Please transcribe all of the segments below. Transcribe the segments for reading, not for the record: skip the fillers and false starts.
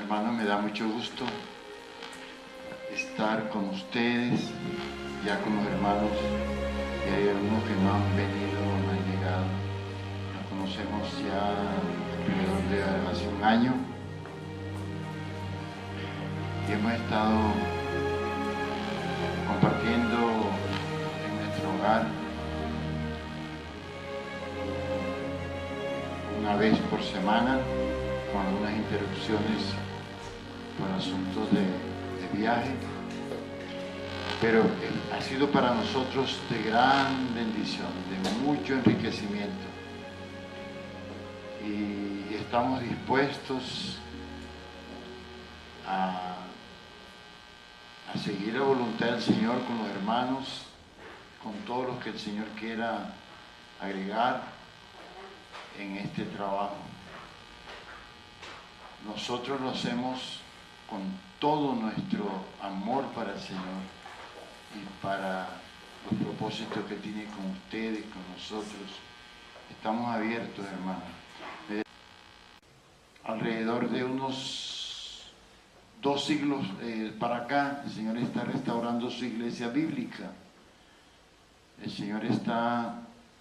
Hermanos, me da mucho gusto estar con ustedes, ya con los hermanos, y hay algunos que no han venido, no han llegado. Nos conocemos ya alrededor de hace un año y hemos estado compartiendo en nuestro hogar una vez por semana, con algunas interrupciones por asuntos de viaje, pero ha sido para nosotros de gran bendición, de mucho enriquecimiento, y estamos dispuestos a seguir la voluntad del Señor con los hermanos, con todos los que el Señor quiera agregar en este trabajo. Nosotros lo hacemos con todo nuestro amor para el Señor y para los propósitos que tiene con ustedes, con nosotros. Estamos abiertos, hermanos. Alrededor de unos 2 siglos para acá, el Señor está restaurando su iglesia bíblica. El Señor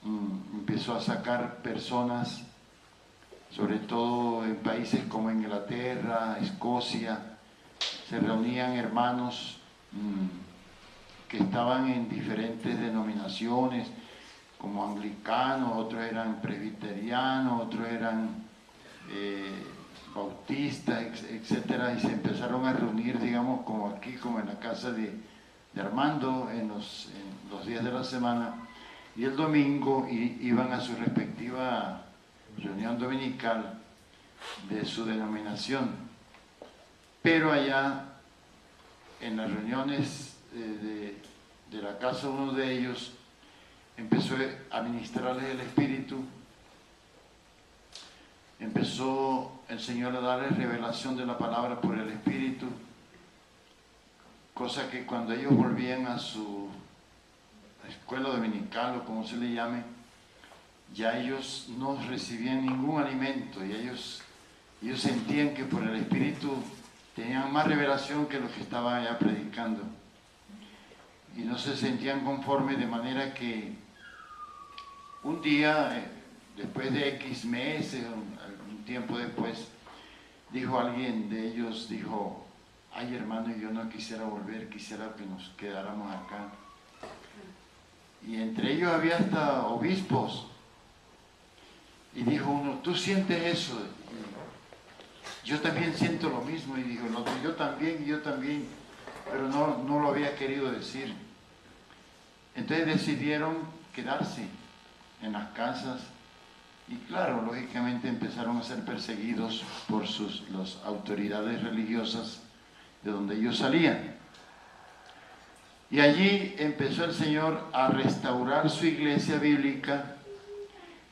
empezó a sacar personas, sobre todo en países como Inglaterra, Escocia. Se reunían hermanos que estaban en diferentes denominaciones, como anglicanos, otros eran presbiterianos, otros eran bautistas, etcétera, y se empezaron a reunir, digamos, como aquí, como en la casa de Armando, en los días de la semana, y el domingo iban a su respectiva reunión dominical de su denominación. Pero allá, en las reuniones de la casa, uno de ellos empezó a ministrarles el Espíritu. Empezó el Señor a darles revelación de la palabra por el Espíritu, cosa que cuando ellos volvían a su escuela dominical, o como se le llame, ya ellos no recibían ningún alimento, y ellos sentían que por el Espíritu tenían más revelación que los que estaban allá predicando, y no se sentían conformes, de manera que un día, después de X meses, un tiempo después, dijo alguien de ellos, dijo: ay, hermano, yo no quisiera volver, quisiera que nos quedáramos acá. Y entre ellos había hasta obispos. Y dijo uno: ¿tú sientes eso? Y yo también siento lo mismo. Y dijo el otro: yo también, pero no lo había querido decir. Entonces decidieron quedarse en las casas, y claro, lógicamente empezaron a ser perseguidos por las autoridades religiosas de donde ellos salían. Y allí empezó el Señor a restaurar su iglesia bíblica,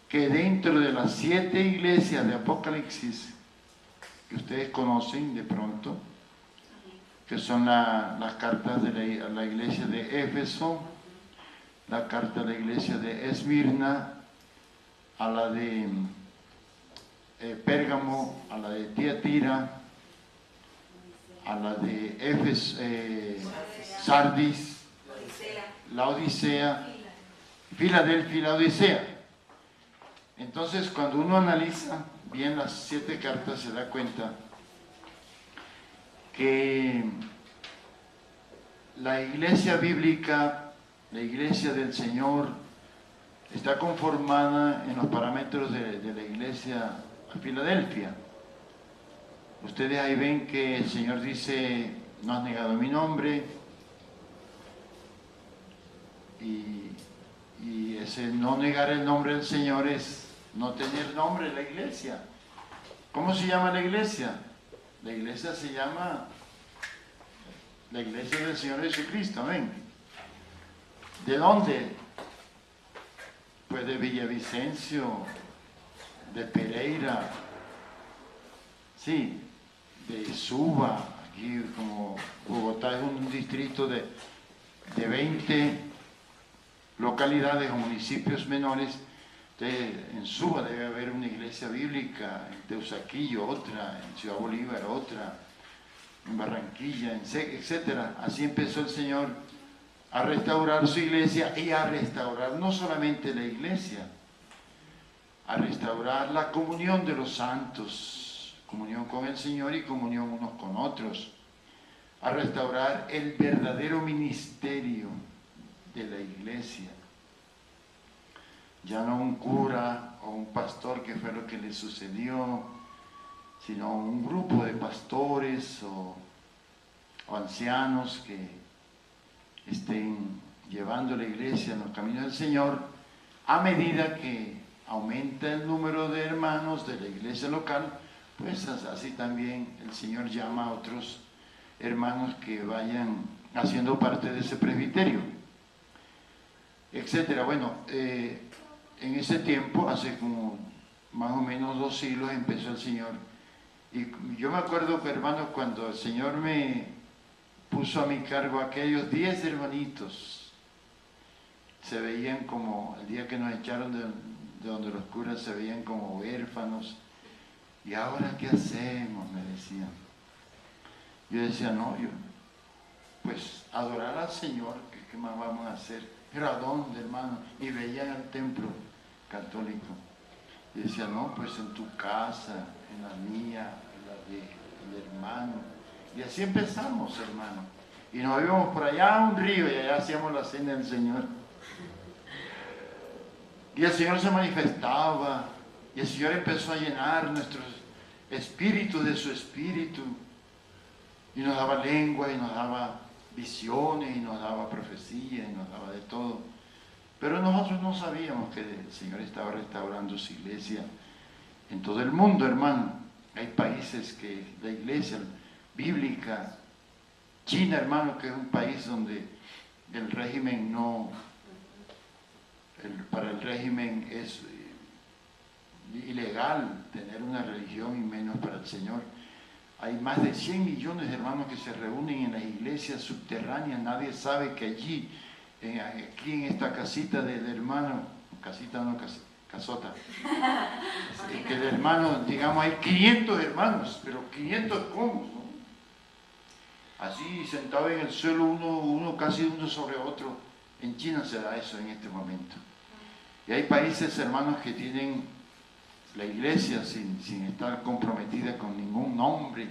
que dentro de las 7 iglesias de Apocalipsis, que ustedes conocen de pronto, que son las cartas de la iglesia de Éfeso, la carta de la iglesia de Esmirna, a la de Pérgamo, a la de Tiatira, a la de Sardis, la Odisea, Filadelfia y la Odisea. Entonces, cuando uno analiza bien las 7 cartas, se da cuenta que la iglesia bíblica, la iglesia del Señor, está conformada en los parámetros de la iglesia de Filadelfia. Ustedes ahí ven que el Señor dice: no has negado mi nombre, y ese no negar el nombre del Señor es no tener nombre en la iglesia. ¿Cómo se llama la iglesia? La iglesia se llama la iglesia del Señor Jesucristo, amén. ¿De dónde? Pues de Villavicencio, de Pereira, sí, de Suba. Aquí, como Bogotá es un distrito de 20 localidades o municipios menores, Usted en Suba debe haber una iglesia bíblica, en Teusaquillo otra, en Ciudad Bolívar otra, en Barranquilla, etcétera. Así empezó el Señor a restaurar su iglesia y a restaurar no solamente la iglesia, a restaurar la comunión de los santos, comunión con el Señor y comunión unos con otros, a restaurar el verdadero ministerio de la iglesia. Ya no un cura o un pastor, que fue lo que le sucedió, sino un grupo de pastores o ancianos que estén llevando la iglesia en los caminos del Señor, a medida que aumenta el número de hermanos de la iglesia local, pues así también el Señor llama a otros hermanos que vayan haciendo parte de ese presbiterio, etcétera. Bueno, en ese tiempo, hace como más o menos 2 siglos, empezó el Señor. Y yo me acuerdo, hermanos, cuando el Señor me puso a mi cargo aquellos 10 hermanitos, se veían como, el día que nos echaron de donde los curas, se veían como huérfanos. ¿Y ahora qué hacemos?, me decían. Yo decía, no, pues adorar al Señor, ¿qué más vamos a hacer? Pero ¿a dónde, hermano? Y veían el templo católico. Y decía, no, pues en tu casa, en la mía, en la del hermano. Y así empezamos, hermano. Y nos íbamos por allá a un río y allá hacíamos la cena del Señor. Y el Señor se manifestaba, y el Señor empezó a llenar nuestros espíritus de su espíritu, y nos daba lengua, y nos daba visiones, y nos daba profecía, y nos daba de todo. Pero nosotros no sabíamos que el Señor estaba restaurando su iglesia en todo el mundo, hermano. Hay países que la iglesia bíblica, China, hermano, que es un país donde el régimen para el régimen es ilegal tener una religión y menos para el Señor. Hay más de 100 millones de hermanos que se reúnen en las iglesias subterráneas. Nadie sabe que allí, aquí en esta casita del hermano, casota, que el hermano, digamos, hay 500 hermanos, pero 500 ¿cómo? ¿No? Así sentado en el suelo, uno casi uno sobre otro. En China se da eso en este momento. Y hay países, hermanos, que tienen la iglesia sin estar comprometida con ningún nombre.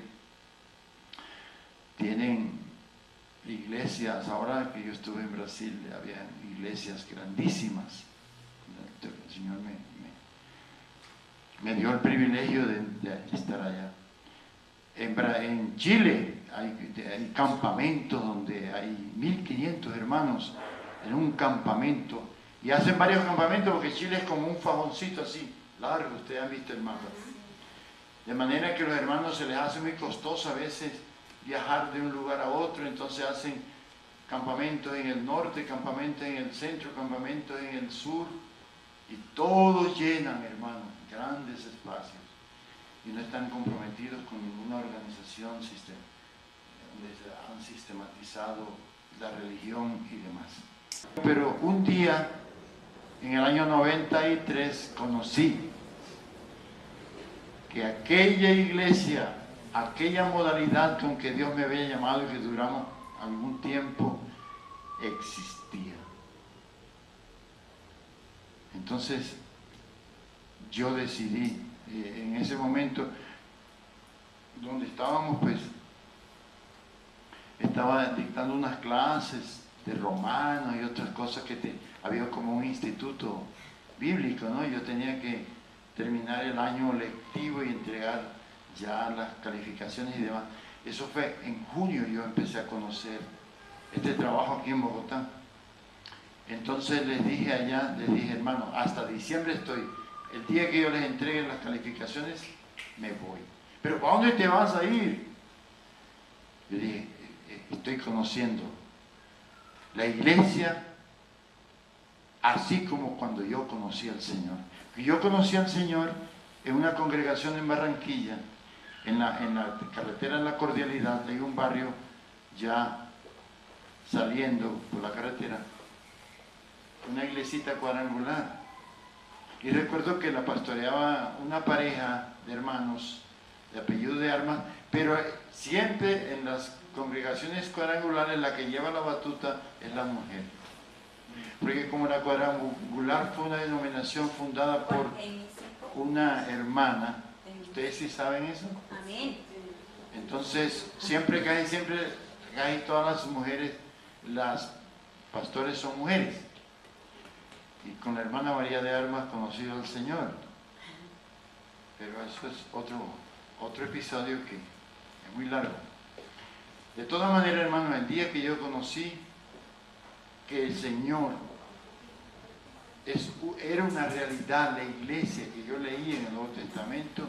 Tienen iglesias, ahora que yo estuve en Brasil, había iglesias grandísimas. El Señor me dio el privilegio de estar allá. En Chile hay campamentos donde hay 1500 hermanos en un campamento, y hacen varios campamentos porque Chile es como un fajoncito así, largo, ustedes han visto el mapa. De manera que los hermanos se les hace muy costoso a veces viajar de un lugar a otro, entonces hacen campamentos en el norte, campamentos en el centro, campamentos en el sur, y todos llenan, hermanos, grandes espacios, y no están comprometidos con ninguna organización donde han sistematizado la religión y demás. Pero un día, en el año 93, conocí que aquella iglesia, aquella modalidad con que Dios me había llamado y que duramos algún tiempo, existía. Entonces, yo decidí, en ese momento, donde estábamos, pues, estaba dictando unas clases de Romanos y otras cosas había como un instituto bíblico, ¿no? Yo tenía que terminar el año lectivo y entregar ya las calificaciones y demás. Eso fue en junio, yo empecé a conocer este trabajo aquí en Bogotá. Entonces les dije, hermano, hasta diciembre estoy. El día que yo les entregue las calificaciones, me voy. ¿Pero para dónde te vas a ir? Yo dije, estoy conociendo la iglesia así como cuando yo conocí al Señor. Yo conocí al Señor en una congregación en Barranquilla, en la carretera de la Cordialidad. Hay un barrio ya saliendo por la carretera, una iglesita cuadrangular. Y recuerdo que la pastoreaba una pareja de hermanos de apellido de Armas, pero siempre en las congregaciones cuadrangulares la que lleva la batuta es la mujer. Porque como la cuadrangular fue una denominación fundada por una hermana, ¿ustedes sí saben eso? Amén. Entonces, casi todas las mujeres, las pastores son mujeres. Y con la hermana María de Armas conocido al Señor. Pero eso es otro episodio que es muy largo. De todas maneras, hermano, el día que yo conocí que el Señor era una realidad, la iglesia que yo leí en el Nuevo Testamento,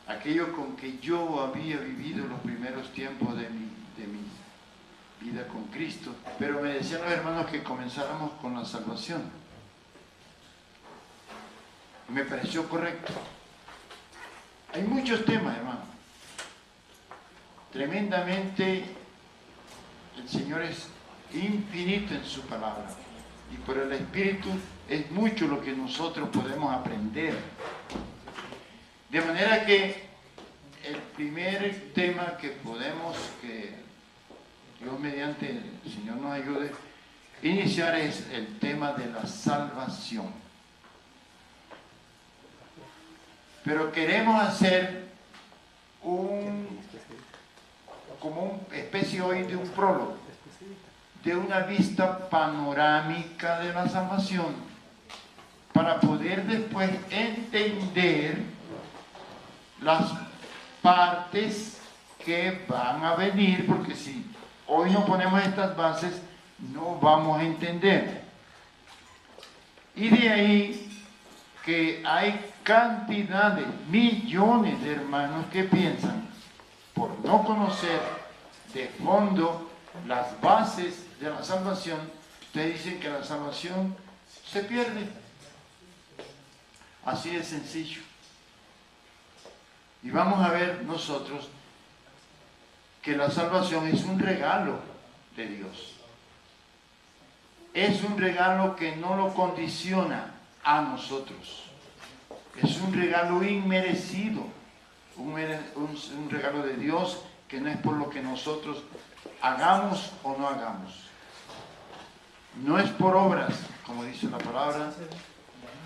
aquello con que yo había vivido los primeros tiempos de mi vida con Cristo, pero me decían los hermanos que comenzáramos con la salvación. Y me pareció correcto. Hay muchos temas, hermano. Tremendamente, el Señor es infinito en su palabra. Y por el Espíritu es mucho lo que nosotros podemos aprender. De manera que el primer tema que Dios mediante el Señor nos ayude, iniciar es el tema de la salvación. Pero queremos hacer como una especie hoy de un prólogo, de una vista panorámica de la salvación, para poder después entender las partes que van a venir, porque si hoy no ponemos estas bases, no vamos a entender. Y de ahí que hay cantidades, millones de hermanos que piensan, por no conocer de fondo las bases de la salvación, ustedes dicen que la salvación se pierde. Así de sencillo. Y vamos a ver nosotros que la salvación es un regalo de Dios. Es un regalo que no lo condiciona a nosotros. Es un regalo inmerecido. Un regalo de Dios que no es por lo que nosotros hagamos o no hagamos. No es por obras, como dice la palabra,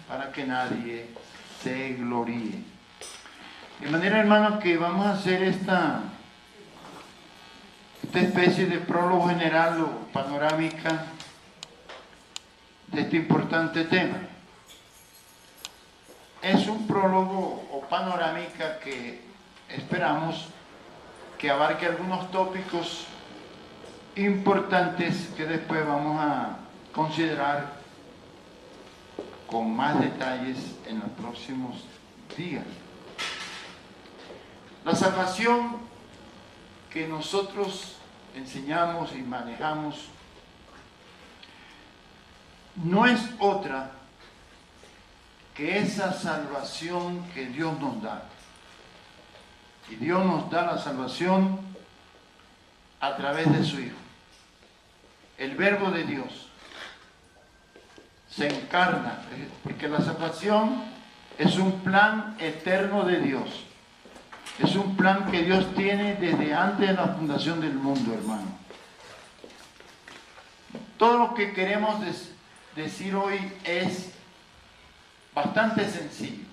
para que nadie se gloríe. De manera, hermanos, que vamos a hacer esta especie de prólogo general o panorámica de este importante tema. Es un prólogo o panorámica que esperamos que abarque algunos tópicos importantes que después vamos a considerar con más detalles en los próximos días. La salvación que nosotros enseñamos y manejamos no es otra que esa salvación que Dios nos da. Y Dios nos da la salvación a través de su Hijo. El Verbo de Dios se encarna, porque la salvación es un plan eterno de Dios. Es un plan que Dios tiene desde antes de la fundación del mundo, hermano. Todo lo que queremos decir hoy es bastante sencillo.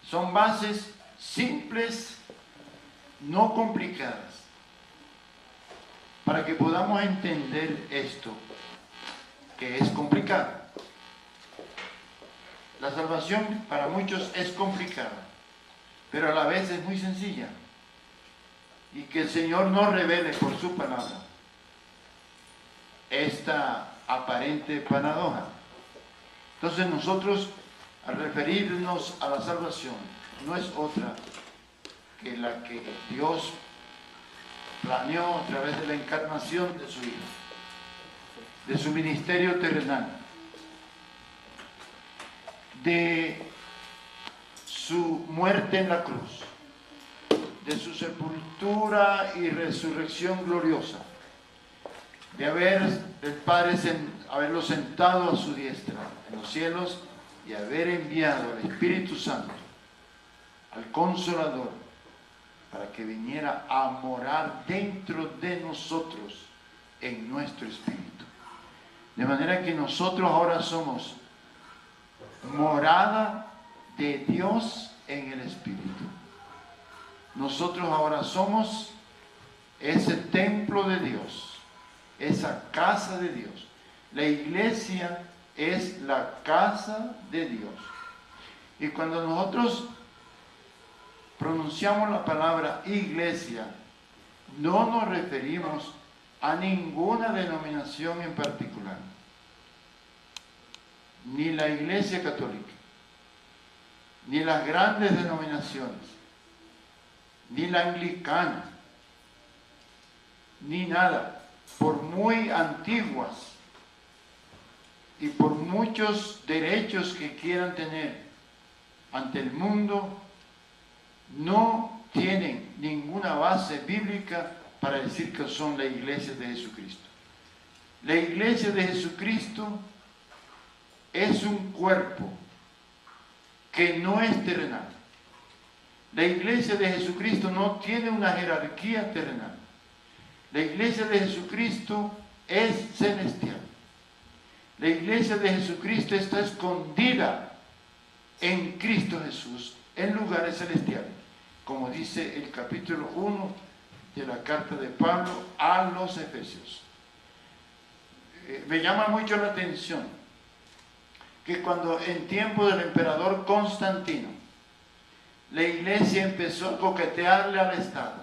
Son bases simples, no complicadas, para que podamos entender esto, que es complicado. La salvación para muchos es complicada, pero a la vez es muy sencilla. Y que el Señor nos revele por su palabra esta aparente paradoja. Entonces nosotros, al referirnos a la salvación, no es otra que la que Dios planeó a través de la encarnación de su Hijo, de su ministerio terrenal, de su muerte en la cruz, de su sepultura y resurrección gloriosa, de haber el Padre haberlo sentado a su diestra en los cielos y haber enviado al Espíritu Santo, al Consolador, para que viniera a morar dentro de nosotros en nuestro espíritu. De manera que nosotros ahora somos morada de Dios en el espíritu. Nosotros ahora somos ese templo de Dios, esa casa de Dios. La iglesia es la casa de Dios. Y cuando nosotros pronunciamos la palabra iglesia, no nos referimos a ninguna denominación en particular, ni la Iglesia Católica, ni las grandes denominaciones, ni la anglicana, ni nada, por muy antiguas y por muchos derechos que quieran tener ante el mundo, no tienen ninguna base bíblica para decir que son la iglesia de Jesucristo. La iglesia de Jesucristo es un cuerpo que no es terrenal. La iglesia de Jesucristo no tiene una jerarquía terrenal. La iglesia de Jesucristo es celestial. La iglesia de Jesucristo está escondida en Cristo Jesús en lugares celestiales, como dice el capítulo 1 de la carta de Pablo a los Efesios. Me llama mucho la atención que cuando en tiempo del emperador Constantino la iglesia empezó a coquetearle al Estado,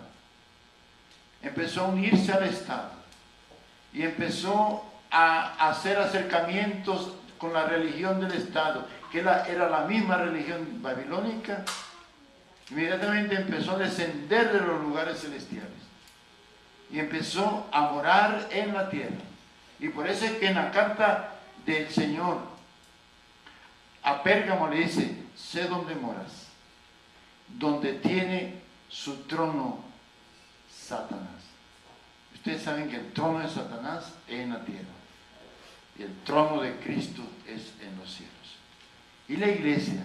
empezó a unirse al Estado y empezó a hacer acercamientos con la religión del Estado, que era la misma religión babilónica, inmediatamente empezó a descender de los lugares celestiales y empezó a morar en la tierra. Y por eso es que en la carta del Señor a Pérgamo le dice: sé dónde moras, donde tiene su trono Satanás. Ustedes saben que el trono de Satanás es en la tierra y el trono de Cristo es en los cielos. Y la iglesia,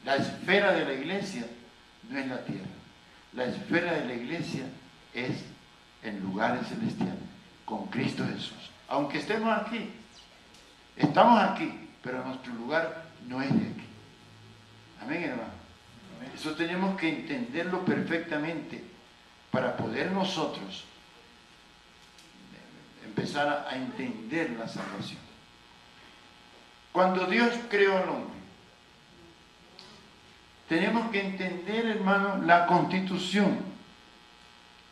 la esfera de la iglesia no es la tierra. La esfera de la iglesia es en lugares celestiales, con Cristo Jesús. Aunque estemos aquí, estamos aquí, pero nuestro lugar no es de aquí. Amén, hermano. Amén. Eso tenemos que entenderlo perfectamente para poder nosotros empezar a entender la salvación. Cuando Dios creó al hombre, tenemos que entender, hermano, la constitución.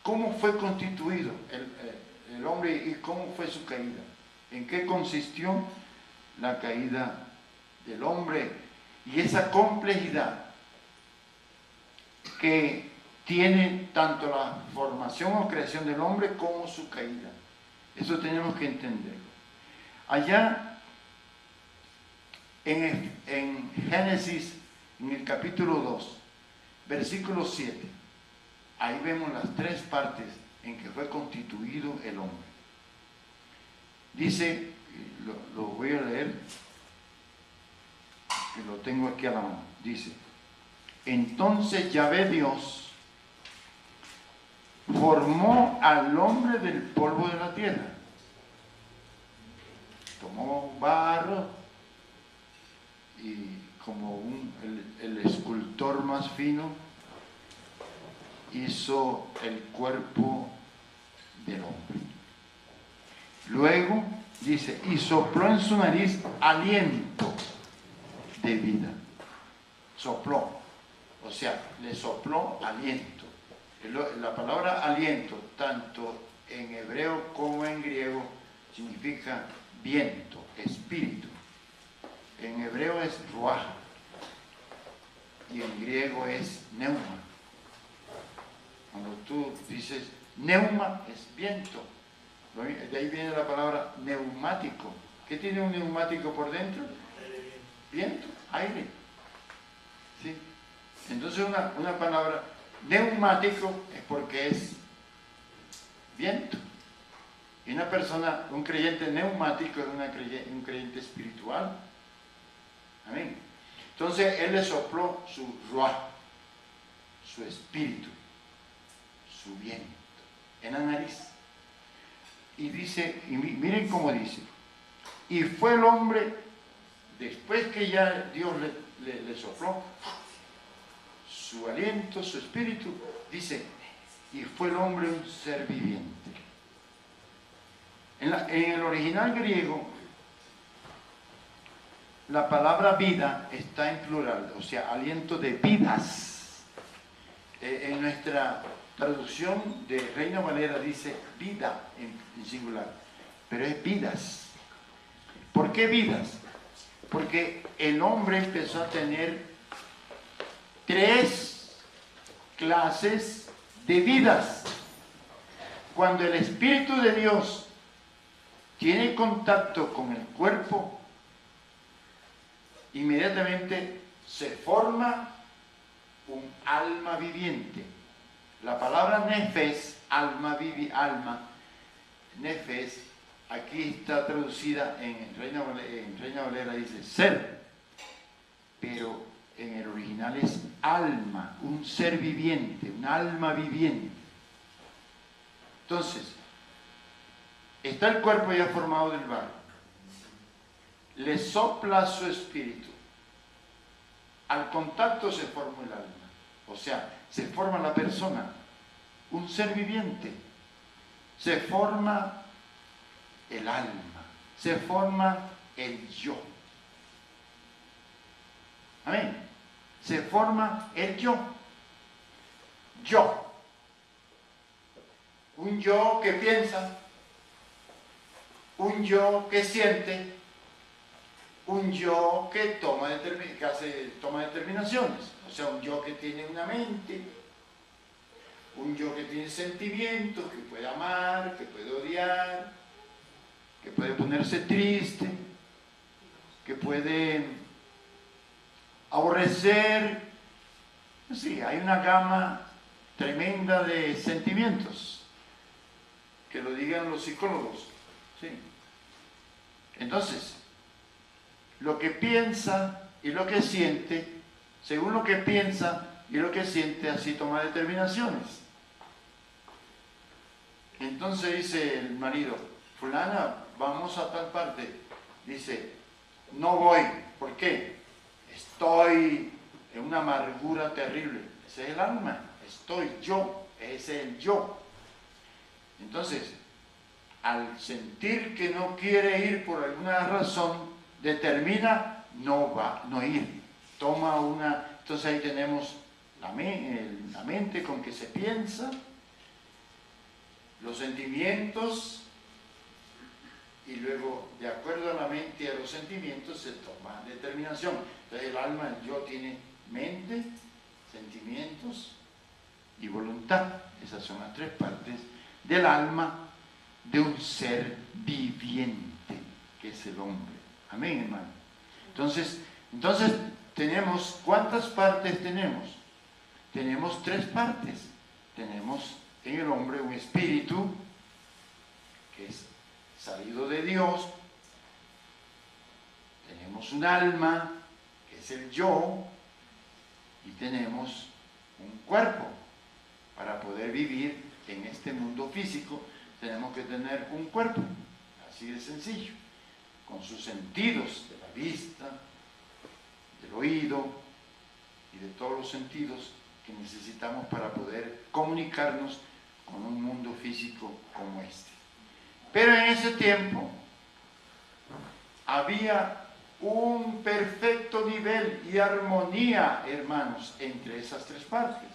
¿Cómo fue constituido el hombre y cómo fue su caída? ¿En qué consistió la caída del hombre? Y esa complejidad que tiene tanto la formación o creación del hombre como su caída. Eso tenemos que entenderlo. Allá en Génesis, en el capítulo 2, versículo 7, ahí vemos las tres partes en que fue constituido el hombre. Dice, lo voy a leer, que lo tengo aquí a la mano. Dice: entonces Yahvé Dios formó al hombre del polvo de la tierra. Tomó barro y como el escultor más fino hizo el cuerpo del hombre. Luego dice: y sopló en su nariz aliento de vida. Sopló, o sea, le sopló aliento. La palabra aliento, tanto en hebreo como en griego, significa viento, espíritu. En hebreo es ruach y en griego es neuma. Cuando tú dices neuma, es viento. De ahí viene la palabra neumático. ¿Qué tiene un neumático por dentro? Viento, aire. ¿Sí? Entonces una palabra neumático es porque es viento. Y una persona, un creyente neumático es un creyente espiritual. Amén. Entonces Él le sopló su ruaj, su espíritu, su viento, en la nariz. Y dice, y miren cómo dice, y fue el hombre, después que ya Dios le sopló su aliento, su espíritu, dice, y fue el hombre un ser viviente. En el original griego, la palabra vida está en plural, o sea, aliento de vidas. En nuestra traducción de Reina Valera dice vida en singular, pero es vidas. ¿Por qué vidas? Porque el hombre empezó a tener 3 clases de vidas. Cuando el Espíritu de Dios tiene contacto con el cuerpo, inmediatamente se forma un alma viviente. La palabra nefes, alma, nefes, aquí está traducida en Reina Valera dice ser, pero en el original es alma, un ser viviente, un alma viviente. Entonces, está el cuerpo ya formado del barro, le sopla su espíritu, al contacto se forma el alma, o sea, se forma la persona, un ser viviente, se forma el alma, se forma el yo. Amén. Se forma el yo. Yo. Un yo que piensa, un yo que siente, un yo que toma determinaciones. O sea, un yo que tiene una mente, un yo que tiene sentimientos, que puede amar, que puede odiar, que puede ponerse triste, que puede aborrecer. Sí, hay una gama tremenda de sentimientos, que lo digan los psicólogos. Sí. Entonces, lo que piensa y lo que siente, según lo que piensa y lo que siente, así toma determinaciones. Entonces dice el marido, fulana, vamos a tal parte. Dice, no voy. ¿Por qué? Estoy en una amargura terrible. Ese es el alma. Estoy yo. Ese es el yo. Entonces, al sentir que no quiere ir por alguna razón, determina no ir. Toma una... Entonces ahí tenemos la mente con que se piensa, los sentimientos, y luego, de acuerdo a la mente y a los sentimientos, se toma determinación. Entonces el alma, el yo, tiene mente, sentimientos y voluntad. Esas son las 3 partes del alma de un ser viviente, que es el hombre. Amén, hermano. Entonces tenemos, ¿cuántas partes tenemos? Tenemos 3 partes. Tenemos en el hombre un espíritu, que es salido de Dios. Tenemos un alma, que es el yo, y tenemos un cuerpo. Para poder vivir en este mundo físico, tenemos que tener un cuerpo, así de sencillo, con sus sentidos, de la vista, del oído y de todos los sentidos que necesitamos para poder comunicarnos con un mundo físico como este. Pero en ese tiempo había un perfecto nivel y armonía, hermanos, entre esas 3 partes.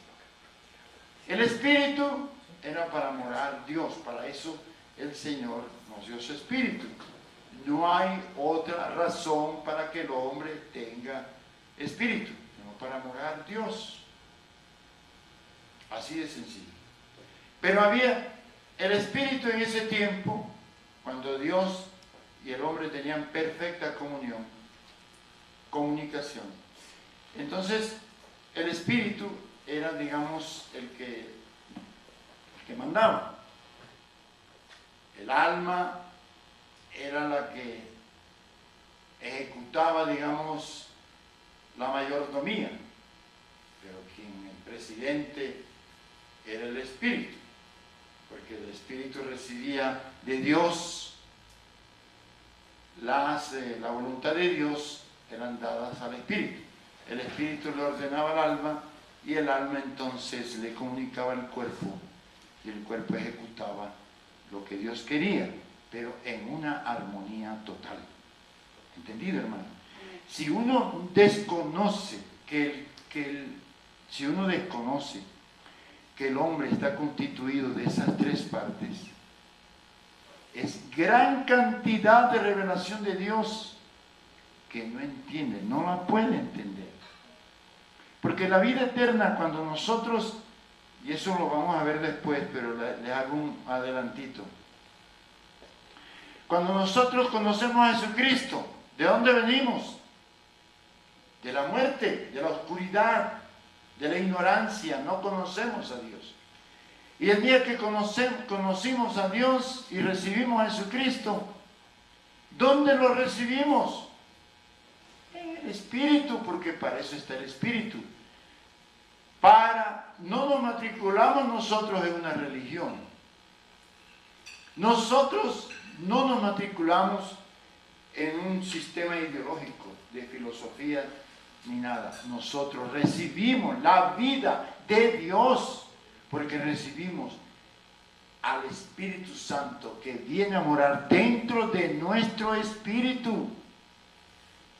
El espíritu era para morar Dios, para eso el Señor nos dio su espíritu. No hay otra razón para que el hombre tenga espíritu, sino para morar Dios. Así de sencillo. Pero había el espíritu en ese tiempo, cuando Dios y el hombre tenían perfecta comunicación. Entonces, el espíritu era, digamos, el que mandaba. El alma era la que ejecutaba, digamos, la mayordomía, pero quien el presidente era el espíritu, porque el espíritu recibía de Dios, la voluntad de Dios eran dadas al espíritu. El espíritu le ordenaba al alma y el alma entonces le comunicaba al cuerpo y el cuerpo ejecutaba lo que Dios quería, pero en una armonía total. ¿Entendido, hermano? Si uno desconoce si uno desconoce que el hombre está constituido de esas tres partes, es gran cantidad de revelación de Dios que no entiende, no la puede entender. Porque la vida eterna, cuando nosotros, y eso lo vamos a ver después, pero les hago un adelantito. Cuando nosotros conocemos a Jesucristo, ¿de dónde venimos? De la muerte, de la oscuridad, de la ignorancia, no conocemos a Dios. Y el día que conocimos a Dios y recibimos a Jesucristo, ¿dónde lo recibimos? En el Espíritu, porque para eso está el Espíritu. No nos matriculamos nosotros en una religión. Nosotros no nos matriculamos en un sistema ideológico de filosofía ni nada. Nosotros recibimos la vida de Dios porque recibimos al Espíritu Santo que viene a morar dentro de nuestro espíritu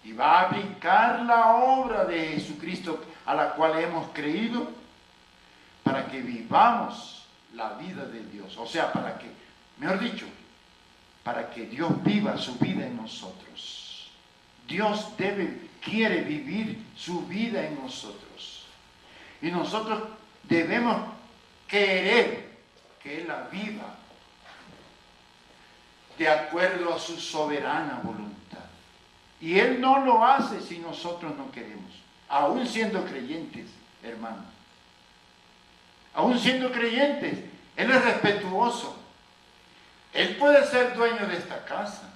y va a aplicar la obra de Jesucristo a la cual hemos creído para que vivamos la vida de Dios. O sea, para que, mejor dicho, para que Dios viva su vida en nosotros. Dios quiere vivir su vida en nosotros. Y nosotros debemos querer que Él la viva de acuerdo a su soberana voluntad. Y Él no lo hace si nosotros no queremos. Aún siendo creyentes, hermanos. Aún siendo creyentes, Él es respetuoso. Él puede ser dueño de esta casa.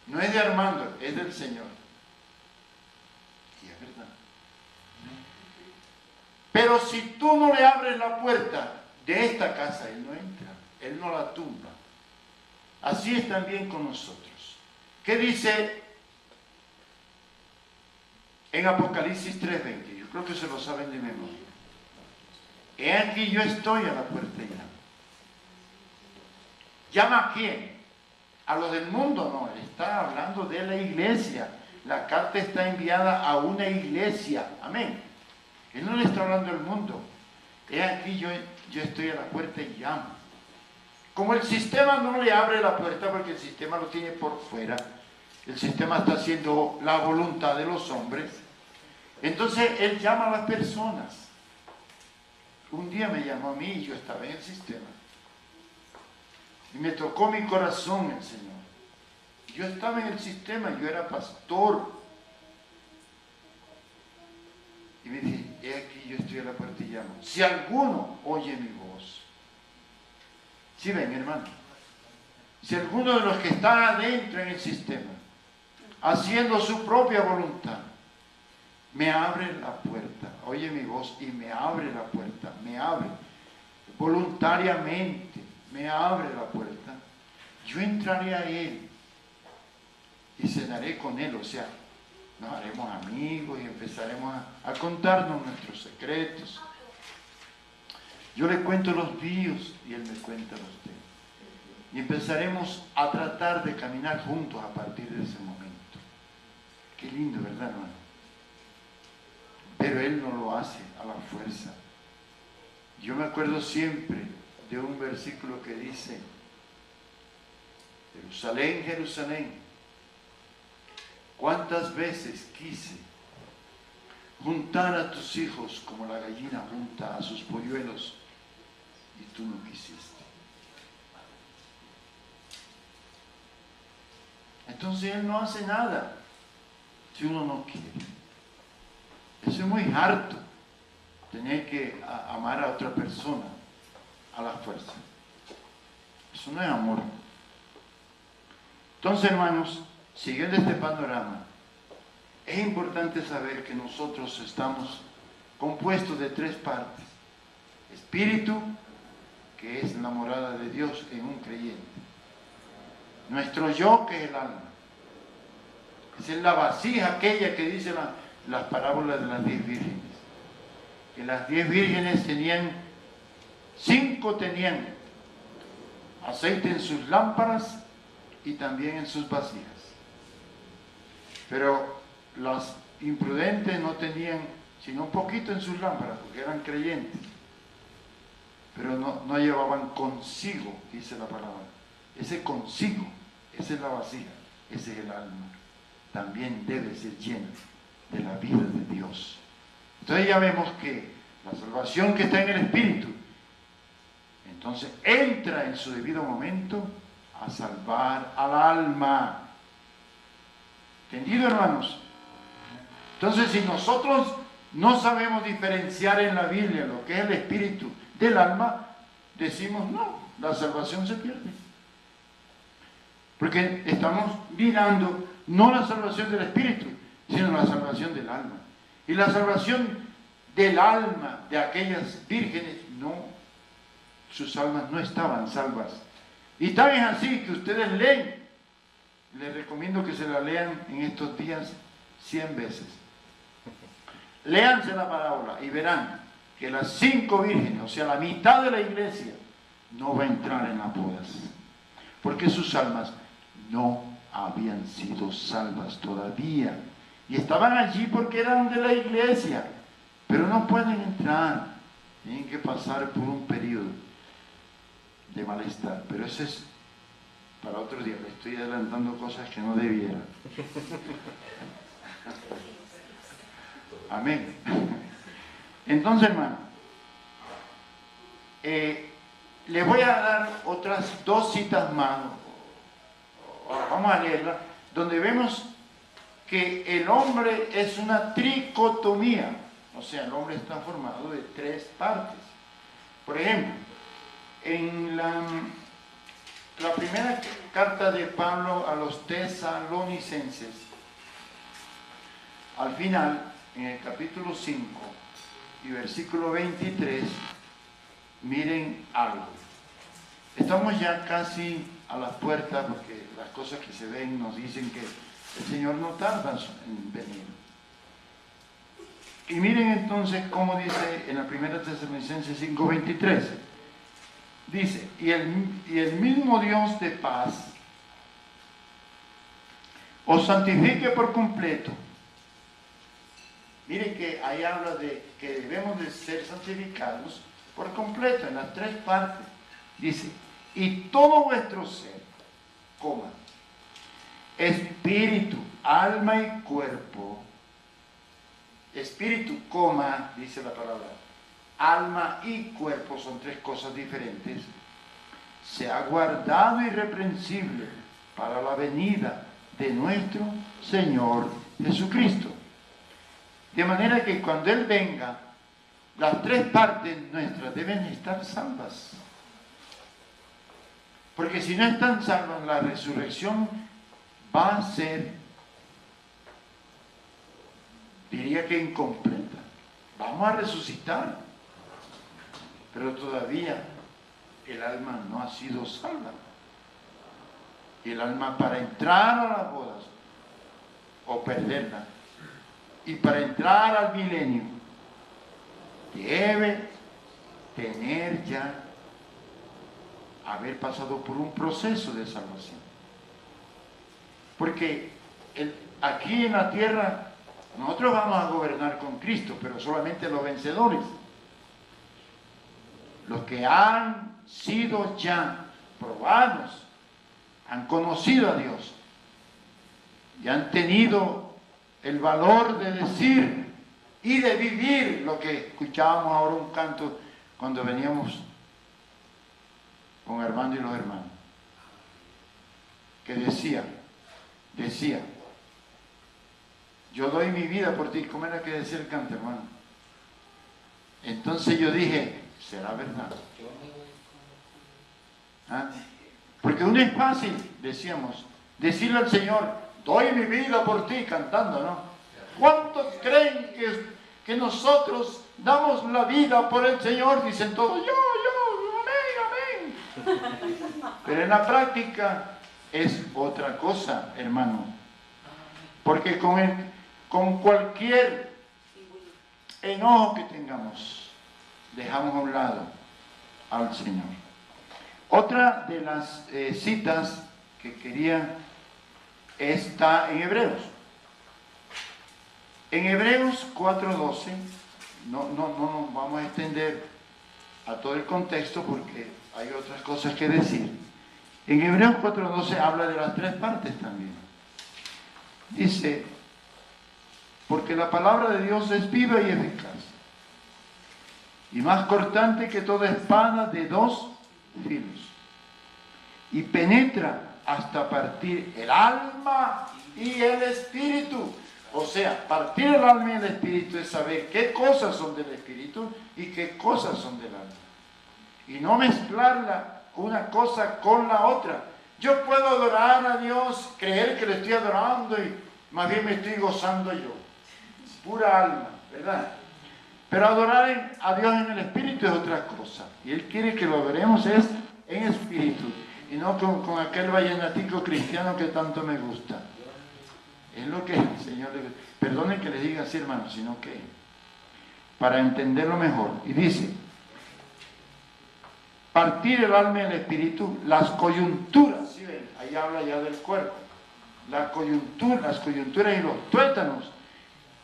No es de Armando, es del Señor. Y es verdad. Pero si tú no le abres la puerta de esta casa, Él no entra. Él no la tumba. Así es también con nosotros. ¿Qué dice en Apocalipsis 3:20? Yo creo que se lo saben de memoria. He aquí yo estoy a la puerta y llamo. ¿Llama a quién? A los del mundo, no. Él está hablando de la iglesia. La carta está enviada a una iglesia. Amén. Él no le está hablando al mundo. He aquí yo estoy a la puerta y llamo. Como el sistema no le abre la puerta porque el sistema lo tiene por fuera, el sistema está haciendo la voluntad de los hombres, entonces Él llama a las personas. Un día me llamó a mí y yo estaba en el sistema. Y me tocó mi corazón el Señor. Yo estaba en el sistema, yo era pastor. Y me dije, he aquí yo estoy a la puerta y llamo. Si alguno oye mi voz. ¿Sí ven, hermano? Si alguno de los que están adentro en el sistema, haciendo su propia voluntad, me abre la puerta, oye mi voz y me abre la puerta, me abre voluntariamente, me abre la puerta, yo entraré a Él y cenaré con Él, o sea, nos haremos amigos y empezaremos a contarnos nuestros secretos. Yo le cuento los míos y Él me cuenta los de Él. Y empezaremos a tratar de caminar juntos a partir de ese momento. Qué lindo, ¿verdad, hermano? Pero Él no lo hace a la fuerza. Yo me acuerdo siempre de un versículo que dice, Jerusalén, Jerusalén, ¿cuántas veces quise juntar a tus hijos como la gallina junta a sus polluelos y tú no quisiste? Entonces Él no hace nada si uno no quiere. Eso es muy harto, tener que amar a otra persona a la fuerza. Eso no es amor. Entonces, hermanos, siguiendo este panorama, es importante saber que nosotros estamos compuestos de 3 partes. Espíritu, que es la morada de Dios en un creyente. Nuestro yo, que es el alma. Esa es la vasija aquella que dice las parábolas de las 10 vírgenes. Que las 10 vírgenes tenían, 5 tenían aceite en sus lámparas y también en sus vasijas. Pero las imprudentes no tenían sino un poquito en sus lámparas, porque eran creyentes. Pero no llevaban consigo, dice la palabra. Ese consigo, esa es la vasija, ese es el alma. También debe ser llena de la vida de Dios. Entonces ya vemos que la salvación que está en el Espíritu, entonces entra en su debido momento a salvar al alma. ¿Entendido, hermanos? Entonces, si nosotros no sabemos diferenciar en la Biblia lo que es el espíritu del alma, decimos no, la salvación se pierde. Porque estamos mirando no la salvación del espíritu, sino la salvación del alma. Y la salvación del alma de aquellas vírgenes, no, sus almas no estaban salvas. Y tal es así que ustedes leen, les recomiendo que se la lean en estos días 100 veces. Léanse la parábola y verán que las 5 vírgenes, o sea, la mitad de la iglesia, no va a entrar en las bodas. Porque sus almas no habían sido salvas todavía. Y estaban allí porque eran de la iglesia, pero no pueden entrar. Tienen que pasar por un periodo de malestar. Pero ese es para otro día. Le estoy adelantando cosas que no debiera. Amén. Entonces, hermano, le voy a dar otras 2 citas más. Vamos a leerla, donde vemos que el hombre es una tricotomía. O sea, el hombre está formado de 3 partes. Por ejemplo, en la primera carta de Pablo a los tesalonicenses, al final, en el capítulo 5 y versículo 23, miren algo. Estamos ya casi a las puertas, porque las cosas que se ven nos dicen que el Señor no tarda en venir. Y miren entonces cómo dice en la primera Tesalonicenses 5:23. Dice, y el mismo Dios de paz os santifique por completo. Miren que ahí habla de que debemos de ser santificados por completo, en las 3 partes. Dice, y todo vuestro ser, coma, espíritu, alma y cuerpo. Espíritu, coma, dice la palabra, alma y cuerpo son 3 cosas diferentes. Sea guardado irreprensible para la venida de nuestro Señor Jesucristo. De manera que cuando Él venga, las 3 partes nuestras deben estar salvas. Porque si no están salvas, la resurrección va a ser, diría que incompleta. Vamos a resucitar, pero todavía el alma no ha sido salva. Y el alma, para entrar a las bodas o perderla, y para entrar al milenio, debe tener ya haber pasado por un proceso de salvación. Porque aquí en la tierra nosotros vamos a gobernar con Cristo, pero solamente los vencedores, los que han sido ya probados, han conocido a Dios y han tenido el valor de decir y de vivir lo que escuchábamos ahora un canto cuando veníamos con Armando y los hermanos, que decía, yo doy mi vida por ti. ¿Cómo era que decía el canto, hermano? Entonces yo dije, será verdad. ¿Ah? Porque no es fácil, decíamos, decirle al Señor, doy mi vida por ti, cantando, ¿no? ¿Cuántos creen que nosotros damos la vida por el Señor? Dicen todos, yo, amén, amén. Pero en la práctica es otra cosa, hermano. Porque con cualquier enojo que tengamos, dejamos a un lado al Señor. Otra de las citas que quería está en Hebreos. En Hebreos 4:12, no nos vamos a extender a todo el contexto porque hay otras cosas que decir. En Hebreos 4:12 habla de las tres partes también. Dice, porque la palabra de Dios es viva y eficaz, y más cortante que toda espada de dos filos, y penetra hasta partir el alma y el espíritu. O sea, partir el alma y el espíritu es saber qué cosas son del espíritu y qué cosas son del alma. Y no mezclarla una cosa con la otra. Yo puedo adorar a Dios, creer que le estoy adorando y más bien me estoy gozando yo. Pura alma, ¿verdad? Pero adorar a Dios en el espíritu es otra cosa. Y Él quiere que lo adoremos es en espíritu. Y no con aquel vallenatico cristiano que tanto me gusta. Es lo que el Señor le... Perdonen que les diga así, hermanos, sino que para entenderlo mejor. Y dice, partir el alma y el espíritu, las coyunturas, ¿sí ven? Ahí habla ya del cuerpo. Las coyunturas y los tuétanos.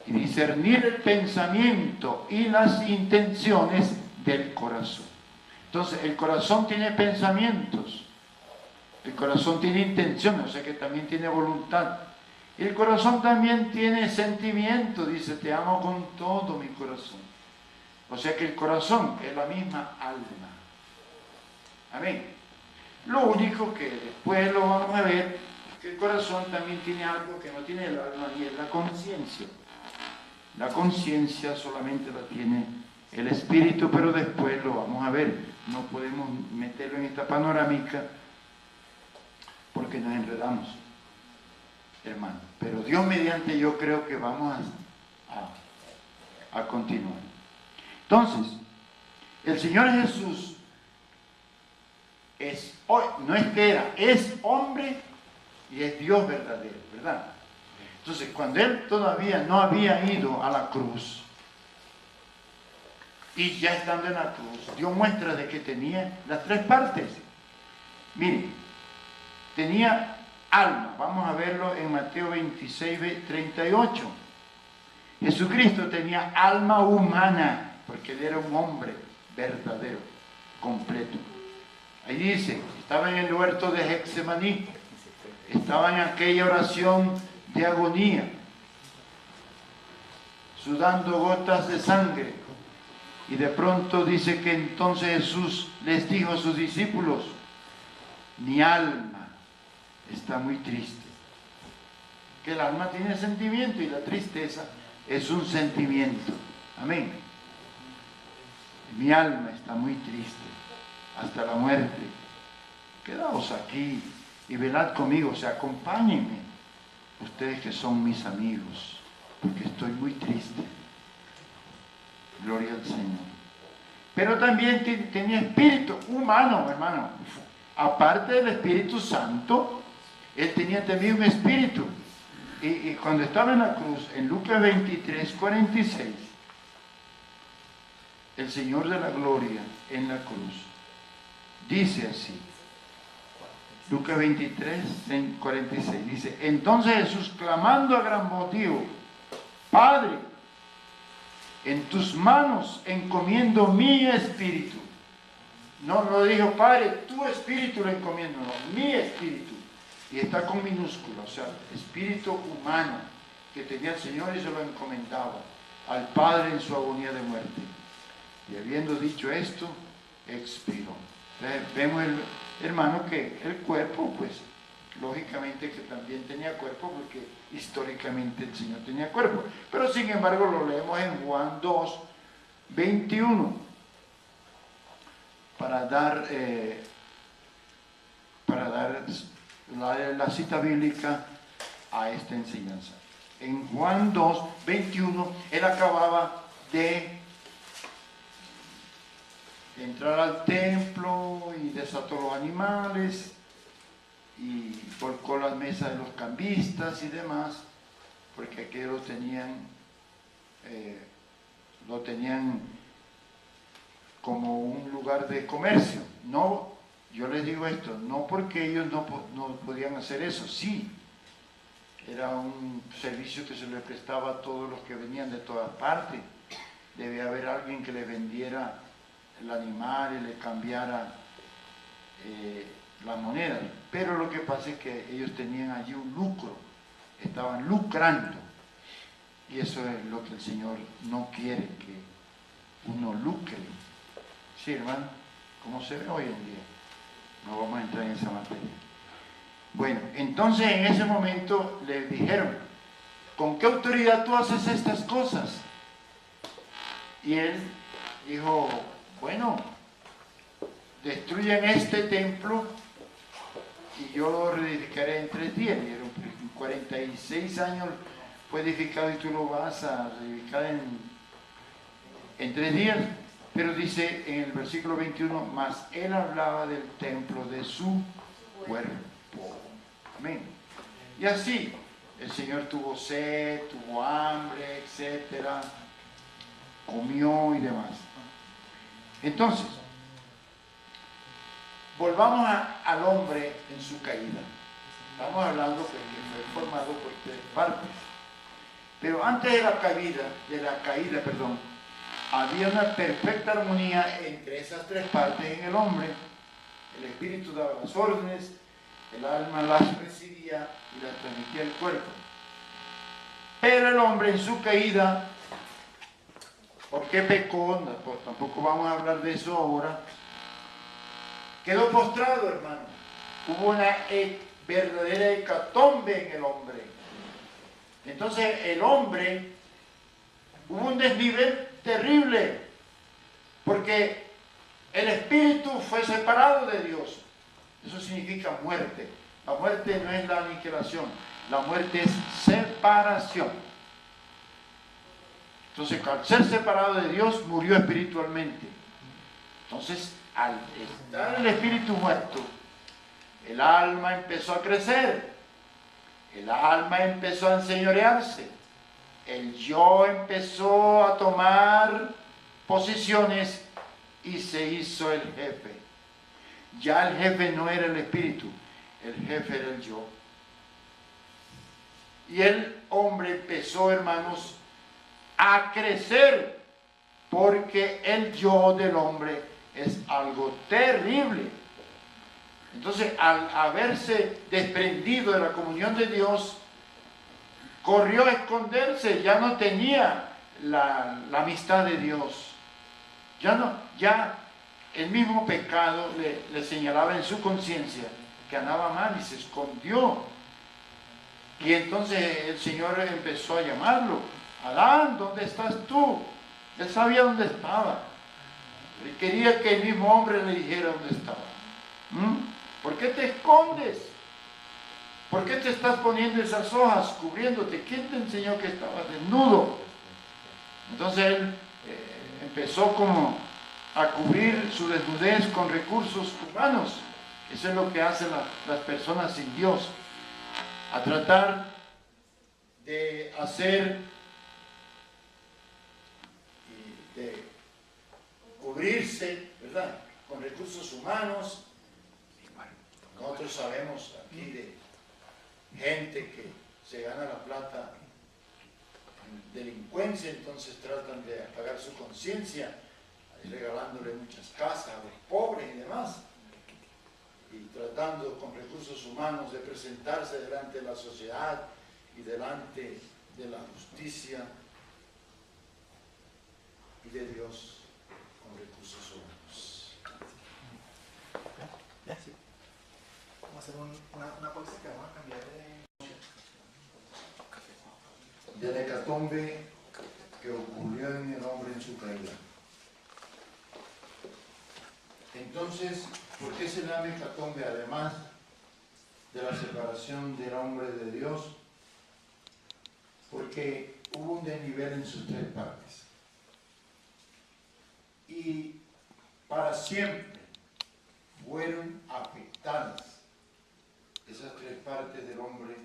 Y discernir el pensamiento y las intenciones del corazón. Entonces, el corazón tiene pensamientos. El corazón tiene intenciones, o sea que también tiene voluntad. El corazón también tiene sentimiento, dice, te amo con todo mi corazón. O sea que el corazón es la misma alma. Amén. Lo único que después lo vamos a ver, es que el corazón también tiene algo que no tiene el alma y es la conciencia. La conciencia solamente la tiene el espíritu, pero después lo vamos a ver. No podemos meterlo en esta panorámica porque nos enredamos, hermano. Pero Dios mediante yo creo que vamos a continuar. Entonces, el Señor Jesús no es que era, es hombre y es Dios verdadero, ¿verdad? Entonces, cuando Él todavía no había ido a la cruz, y ya estando en la cruz, dio muestra de que tenía las tres partes. Miren, tenía alma, vamos a verlo en Mateo 26:38. Jesucristo tenía alma humana, porque Él era un hombre verdadero, completo. Ahí dice, estaba en el huerto de Getsemaní, estaba en aquella oración de agonía, sudando gotas de sangre, y de pronto dice que entonces Jesús les dijo a sus discípulos, mi alma está muy triste. Que el alma tiene sentimiento y la tristeza es un sentimiento. Amén. Mi alma está muy triste hasta la muerte. Quedaos aquí y velad conmigo, o sea, acompáñenme, ustedes que son mis amigos, porque estoy muy triste. Gloria al Señor. Pero también tenía espíritu humano, hermano. Aparte del Espíritu Santo, Él tenía también un espíritu. Y cuando estaba en la cruz, en Lucas 23:46, el Señor de la gloria en la cruz dice así, Lucas 23:46, dice, entonces Jesús, clamando a gran motivo, Padre, en tus manos encomiendo mi espíritu. No lo dijo, Padre, tu espíritu lo encomiendo, no, mi espíritu. Y está con minúscula, o sea, espíritu humano que tenía el Señor y se lo encomendaba al Padre en su agonía de muerte. Y habiendo dicho esto, expiró. Entonces, vemos, hermano, que el cuerpo, pues, lógicamente que también tenía cuerpo, porque históricamente el Señor tenía cuerpo. Pero sin embargo lo leemos en Juan 2:21 para dar para dar la cita bíblica a esta enseñanza. En Juan 2, 21, él acababa de entrar al templo y desató los animales y volcó las mesas de los cambistas y demás, porque aquello lo tenían como un lugar de comercio. No, yo les digo esto, no porque ellos no podían hacer eso, sí, era un servicio que se le prestaba a todos los que venían de todas partes. Debía haber alguien que le vendiera el animal y le cambiara las monedas. Pero lo que pasa es que ellos tenían allí un lucro, estaban lucrando. Y eso es lo que el Señor no quiere, que uno lucre. Sí, hermano, como se ve hoy en día. No vamos a entrar en esa materia. Bueno, entonces en ese momento le dijeron, ¿con qué autoridad tú haces estas cosas? Y él dijo, bueno, destruyen este templo y yo lo reedificaré en 3 días. Y en 46 años fue edificado y tú lo vas a reedificar en 3 días. Pero dice en el versículo 21, mas él hablaba del templo de su cuerpo. Amén. Y así, el Señor tuvo sed, tuvo hambre, etcétera, comió y demás. Entonces, volvamos al hombre en su caída. Estamos hablando que fue formado por 3 partes. Pero antes de la caída, había una perfecta armonía entre esas 3 partes en el hombre. El espíritu daba las órdenes, el alma las recibía y las transmitía al cuerpo. Pero el hombre en su caída, ¿por qué pecó? Pues tampoco vamos a hablar de eso ahora. Quedó postrado, hermano. Hubo una verdadera hecatombe en el hombre. Entonces el hombre, hubo un desnivel terrible, porque el espíritu fue separado de Dios. Eso significa muerte. La muerte no es la aniquilación, la muerte es separación. Entonces, al ser separado de Dios, murió espiritualmente. Entonces, al estar el espíritu muerto, el alma empezó a crecer, el alma empezó a enseñorearse, el yo empezó a tomar posiciones y se hizo el jefe. Ya el jefe no era el espíritu, el jefe era el yo. Y el hombre empezó, hermanos, a crecer, porque el yo del hombre es algo terrible. Entonces, al haberse desprendido de la comunión de Dios, corrió a esconderse, ya no tenía la amistad de Dios. Ya el mismo pecado le señalaba en su conciencia que andaba mal y se escondió. Y entonces el Señor empezó a llamarlo. Adán, ¿dónde estás tú? Él sabía dónde estaba. Él quería que el mismo hombre le dijera dónde estaba. ¿Por qué te escondes? ¿Por qué te estás poniendo esas hojas, cubriéndote? ¿Quién te enseñó que estabas desnudo? Entonces él empezó como a cubrir su desnudez con recursos humanos. Eso es lo que hacen las personas sin Dios. A tratar de hacer, de cubrirse, ¿verdad?, con recursos humanos. Nosotros sabemos aquí de gente que se gana la plata en delincuencia, entonces tratan de apagar su conciencia, regalándole muchas casas a los pobres y demás, y tratando con recursos humanos de presentarse delante de la sociedad y delante de la justicia y de Dios con recursos humanos. Vamos a hacer una pausa que vamos a cambiar de la hecatombe que ocurrió en el hombre en su caída. Entonces, ¿por qué se llama hecatombe? Además de la separación del hombre de Dios, porque hubo un desnivel en sus tres partes. Y para siempre fueron afectadas esas tres partes del hombre,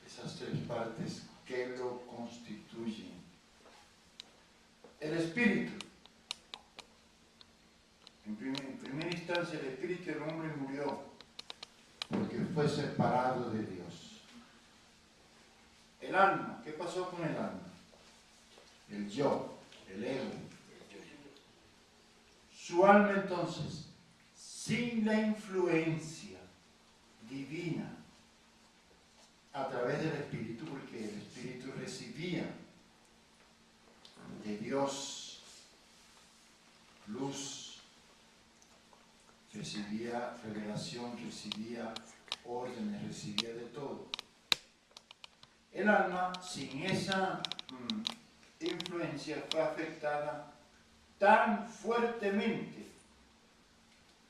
esas tres partes que lo constituyen. El espíritu. En primera instancia, el espíritu del hombre murió porque fue separado de Dios. El alma, ¿qué pasó con el alma? El yo, el ego. Su alma entonces, sin la influencia divina a través del espíritu, porque el espíritu recibía de Dios luz, recibía revelación, recibía órdenes, recibía de todo. El alma, sin esa influencia, fue afectada tan fuertemente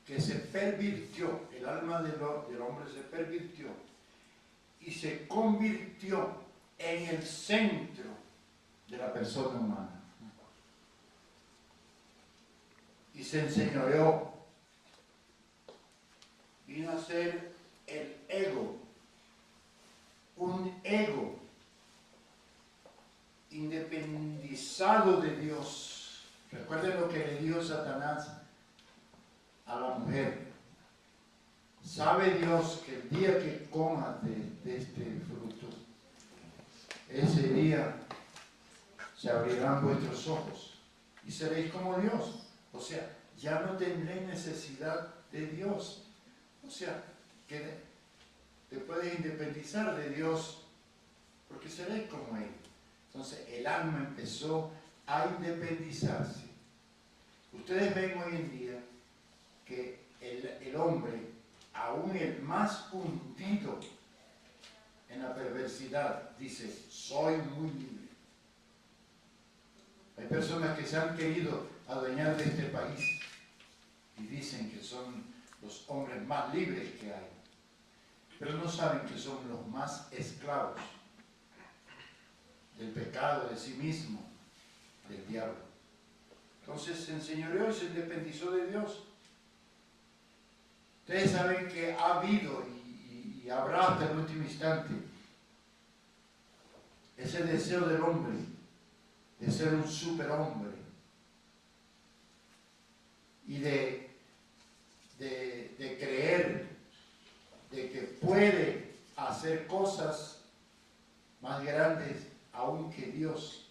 que se pervirtió, el alma del hombre se pervirtió y se convirtió en el centro de la persona humana. Y se enseñoreó. Vino a ser el ego, un ego independizado de Dios. Recuerden lo que le dijo Satanás a la mujer. ¿Sabe Dios que el día que comas de este fruto, ese día se abrirán vuestros ojos y seréis como Dios? O sea, ya no tendréis necesidad de Dios. O sea, que te puedes independizar de Dios porque seréis como Él. Entonces el alma empezó a independizarse. Ustedes ven hoy en día que el hombre, aún el más hundido en la perversidad, dice, soy muy libre. Hay personas que se han querido adueñar de este país y dicen que son los hombres más libres que hay, pero no saben que son los más esclavos del pecado, de sí mismo, del diablo. Entonces se enseñoreó y se independizó de Dios. Ustedes saben que ha habido y habrá hasta el último instante ese deseo del hombre de ser un superhombre y de creer de que puede hacer cosas más grandes aún que Dios.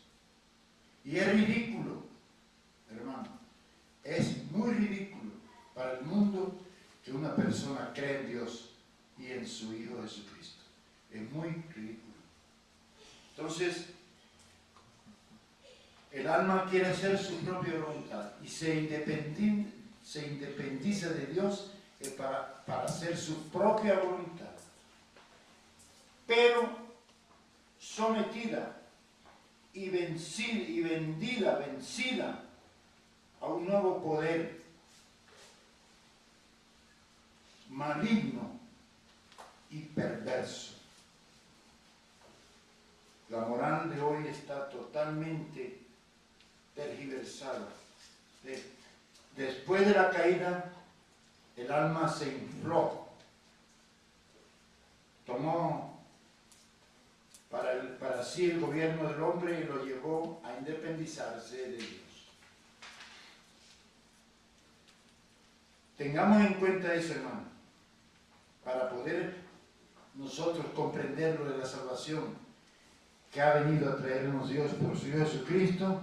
Y es ridículo, hermano, es muy ridículo para el mundo que una persona cree en Dios y en su Hijo Jesucristo. Es muy ridículo. Entonces, el alma quiere hacer su propia voluntad y se independiza de Dios para hacer su propia voluntad. Pero sometida y vencida a un nuevo poder maligno y perverso. La moral de hoy está totalmente tergiversada. Después de la caída, el alma se infló, tomó para sí el gobierno del hombre y lo llevó a independizarse de Dios. Tengamos en cuenta eso, hermano, para poder nosotros comprender lo de la salvación que ha venido a traernos Dios por su Hijo Jesucristo,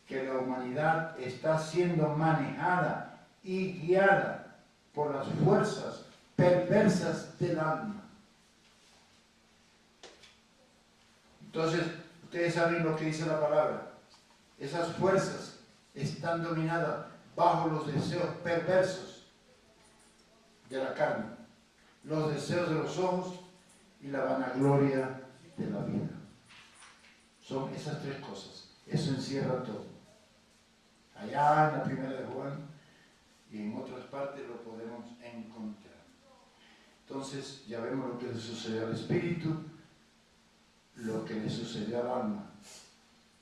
que la humanidad está siendo manejada y guiada por las fuerzas perversas del alma. Entonces, ustedes saben lo que dice la palabra. Esas fuerzas están dominadas bajo los deseos perversos de la carne, los deseos de los ojos y la vanagloria de la vida. Son esas tres cosas. Eso encierra todo. Allá en la primera de Juan y en otras partes lo podemos encontrar. Entonces ya vemos lo que le sucedió al espíritu, lo que le sucedió al alma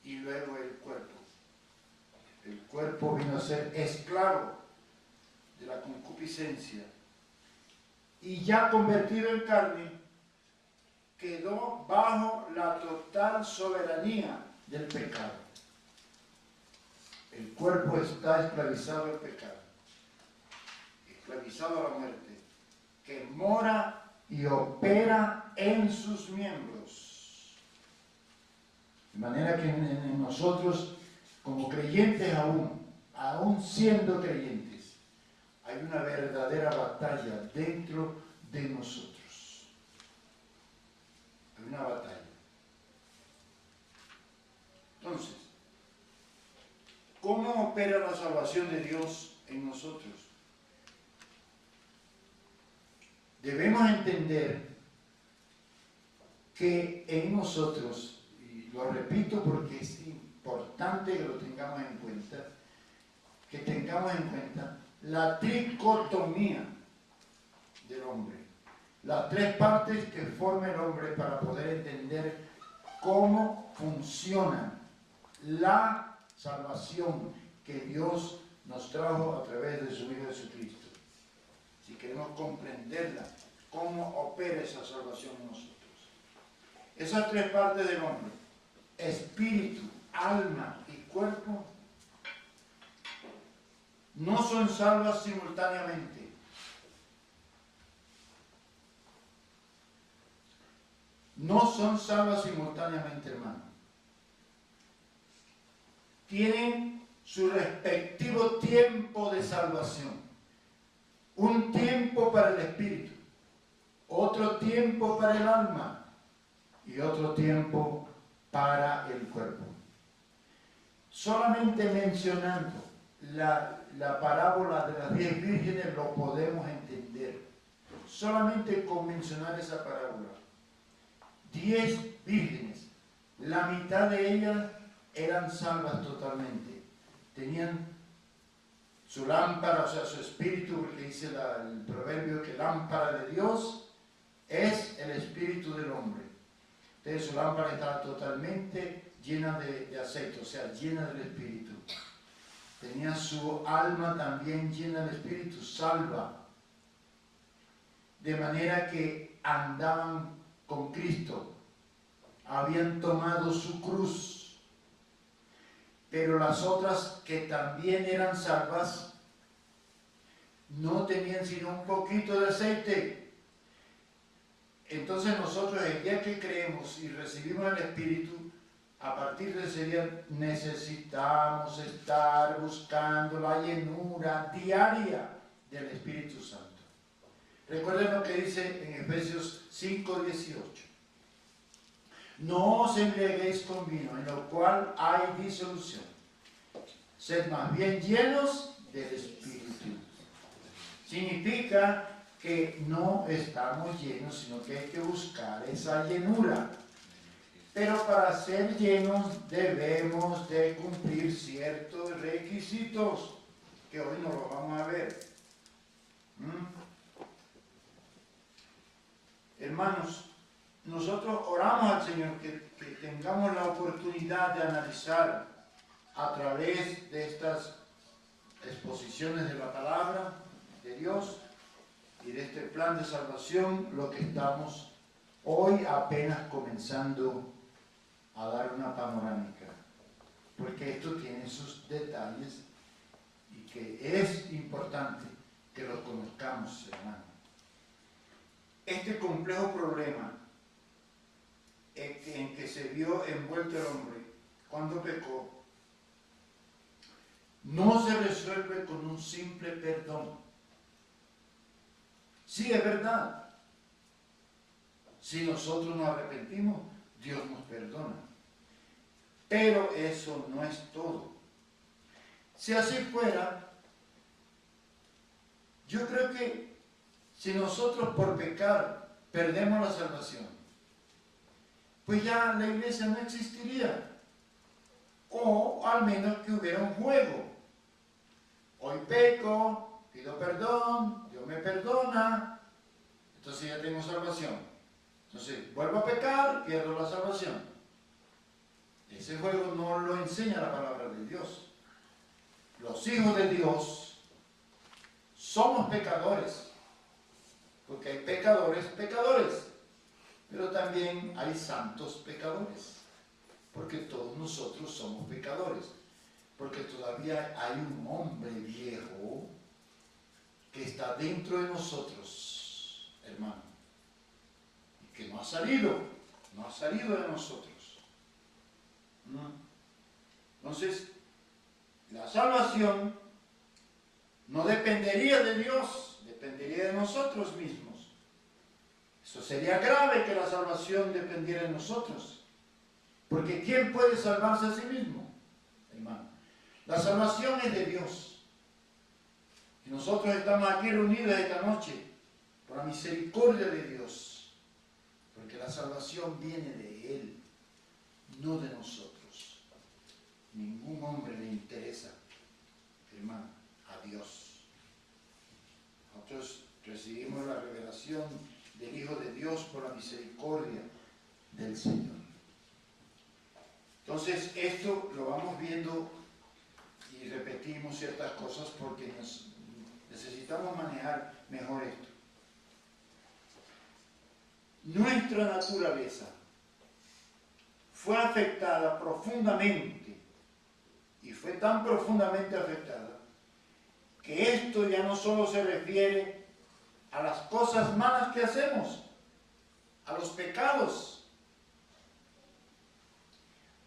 y luego el cuerpo. El cuerpo vino a ser esclavo de la concupiscencia y ya convertido en carne, quedó bajo la total soberanía del pecado. El cuerpo está esclavizado al pecado, esclavizado a la muerte, que mora y opera en sus miembros. De manera que en nosotros, como creyentes aún siendo creyentes, hay una verdadera batalla dentro de nosotros. Hay una batalla. Entonces, ¿cómo opera la salvación de Dios en nosotros? Debemos entender que en nosotros, y lo repito porque es importante que lo tengamos en cuenta, que tengamos en cuenta la tricotomía del hombre, las tres partes que forma el hombre para poder entender cómo funciona la salvación que Dios nos trajo a través de su Hijo Jesucristo. Si queremos comprenderla, cómo opera esa salvación en nosotros. Esas tres partes del hombre, espíritu, alma y cuerpo, no son salvas simultáneamente. No son salvas simultáneamente, hermano. Tienen su respectivo tiempo de salvación. Un tiempo para el espíritu, otro tiempo para el alma y otro tiempo para el cuerpo. Solamente mencionando la parábola de las 10 vírgenes lo podemos entender. Solamente con mencionar esa parábola. 10 vírgenes, la mitad de ellas eran salvas totalmente. Tenían su lámpara, o sea, su espíritu, porque dice el proverbio que lámpara de Dios es el espíritu del hombre. Entonces su lámpara estaba totalmente llena de aceite, o sea, llena del espíritu. Tenía su alma también llena del espíritu, salva. De manera que andaban con Cristo, habían tomado su cruz. Pero las otras que también eran salvas no tenían sino un poquito de aceite. Entonces nosotros el día que creemos y recibimos el Espíritu, a partir de ese día necesitamos estar buscando la llenura diaria del Espíritu Santo. Recuerden lo que dice en Efesios 5:18. No os embriaguéis con vino, en lo cual hay disolución. Sed más bien llenos del Espíritu. Significa que no estamos llenos, sino que hay que buscar esa llenura. Pero para ser llenos debemos de cumplir ciertos requisitos, que hoy no los vamos a ver. Hermanos, nosotros oramos al Señor que tengamos la oportunidad de analizar a través de estas exposiciones de la palabra de Dios y de este plan de salvación lo que estamos hoy apenas comenzando a dar una panorámica, porque esto tiene sus detalles y que es importante que los conozcamos, hermano. Este complejo problema en que se vio envuelto el hombre cuando pecó no se resuelve con un simple perdón. Sí, es verdad. Si nosotros nos arrepentimos, Dios nos perdona. Pero eso no es todo. Si así fuera, yo creo que si nosotros por pecar perdemos la salvación, pues ya la iglesia no existiría. O al menos que hubiera un juego. Hoy peco, pido perdón, Dios me perdona, entonces ya tengo salvación. Entonces, vuelvo a pecar, pierdo la salvación. Ese juego no lo enseña la palabra de Dios. Los hijos de Dios somos pecadores, porque hay pecadores, pero también hay santos pecadores, porque todos nosotros somos pecadores, porque todavía hay un hombre viejo que está dentro de nosotros, hermano, y que no ha salido de nosotros. Entonces, la salvación no dependería de Dios, dependería de nosotros mismos. Eso sería grave que la salvación dependiera de nosotros. Porque ¿quién puede salvarse a sí mismo, hermano? La salvación es de Dios. Y nosotros estamos aquí reunidos esta noche por la misericordia de Dios. Porque la salvación viene de Él, no de nosotros. Ningún hombre le interesa, hermano, a Dios. Nosotros recibimos la revelación del Hijo de Dios por la misericordia del Señor. Entonces, esto lo vamos viendo y repetimos ciertas cosas porque necesitamos manejar mejor esto. Nuestra naturaleza fue afectada profundamente y fue tan profundamente afectada que esto ya no solo se refiere a las cosas malas que hacemos, a los pecados.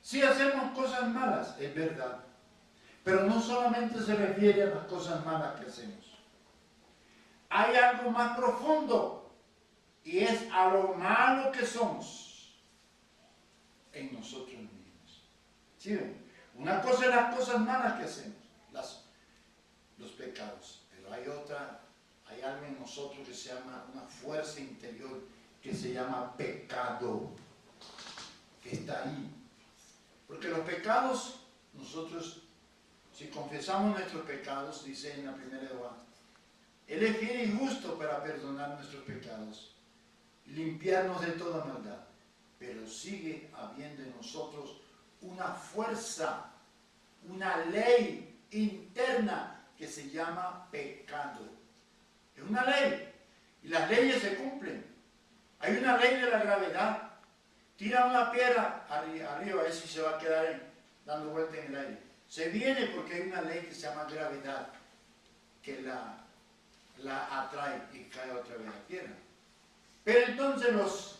Sí hacemos cosas malas, es verdad, pero no solamente se refiere a las cosas malas que hacemos. Hay algo más profundo y es a lo malo que somos en nosotros mismos. ¿Sí ven? Una cosa es las cosas malas que hacemos, los pecados, pero hay algo en nosotros que se llama una fuerza interior que se llama pecado, que está ahí. Porque los pecados, nosotros, si confesamos nuestros pecados, dice en la primera de Juan, Él es fiel y justo para perdonar nuestros pecados, limpiarnos de toda maldad, pero sigue habiendo en nosotros una fuerza, una ley interna que se llama pecado. Es una ley y las leyes se cumplen. Hay una ley de la gravedad. Tira una piedra arriba, a ver si se va a quedar dando vuelta en el aire. Se viene porque hay una ley que se llama gravedad que la atrae y cae otra vez la piedra. Pero entonces los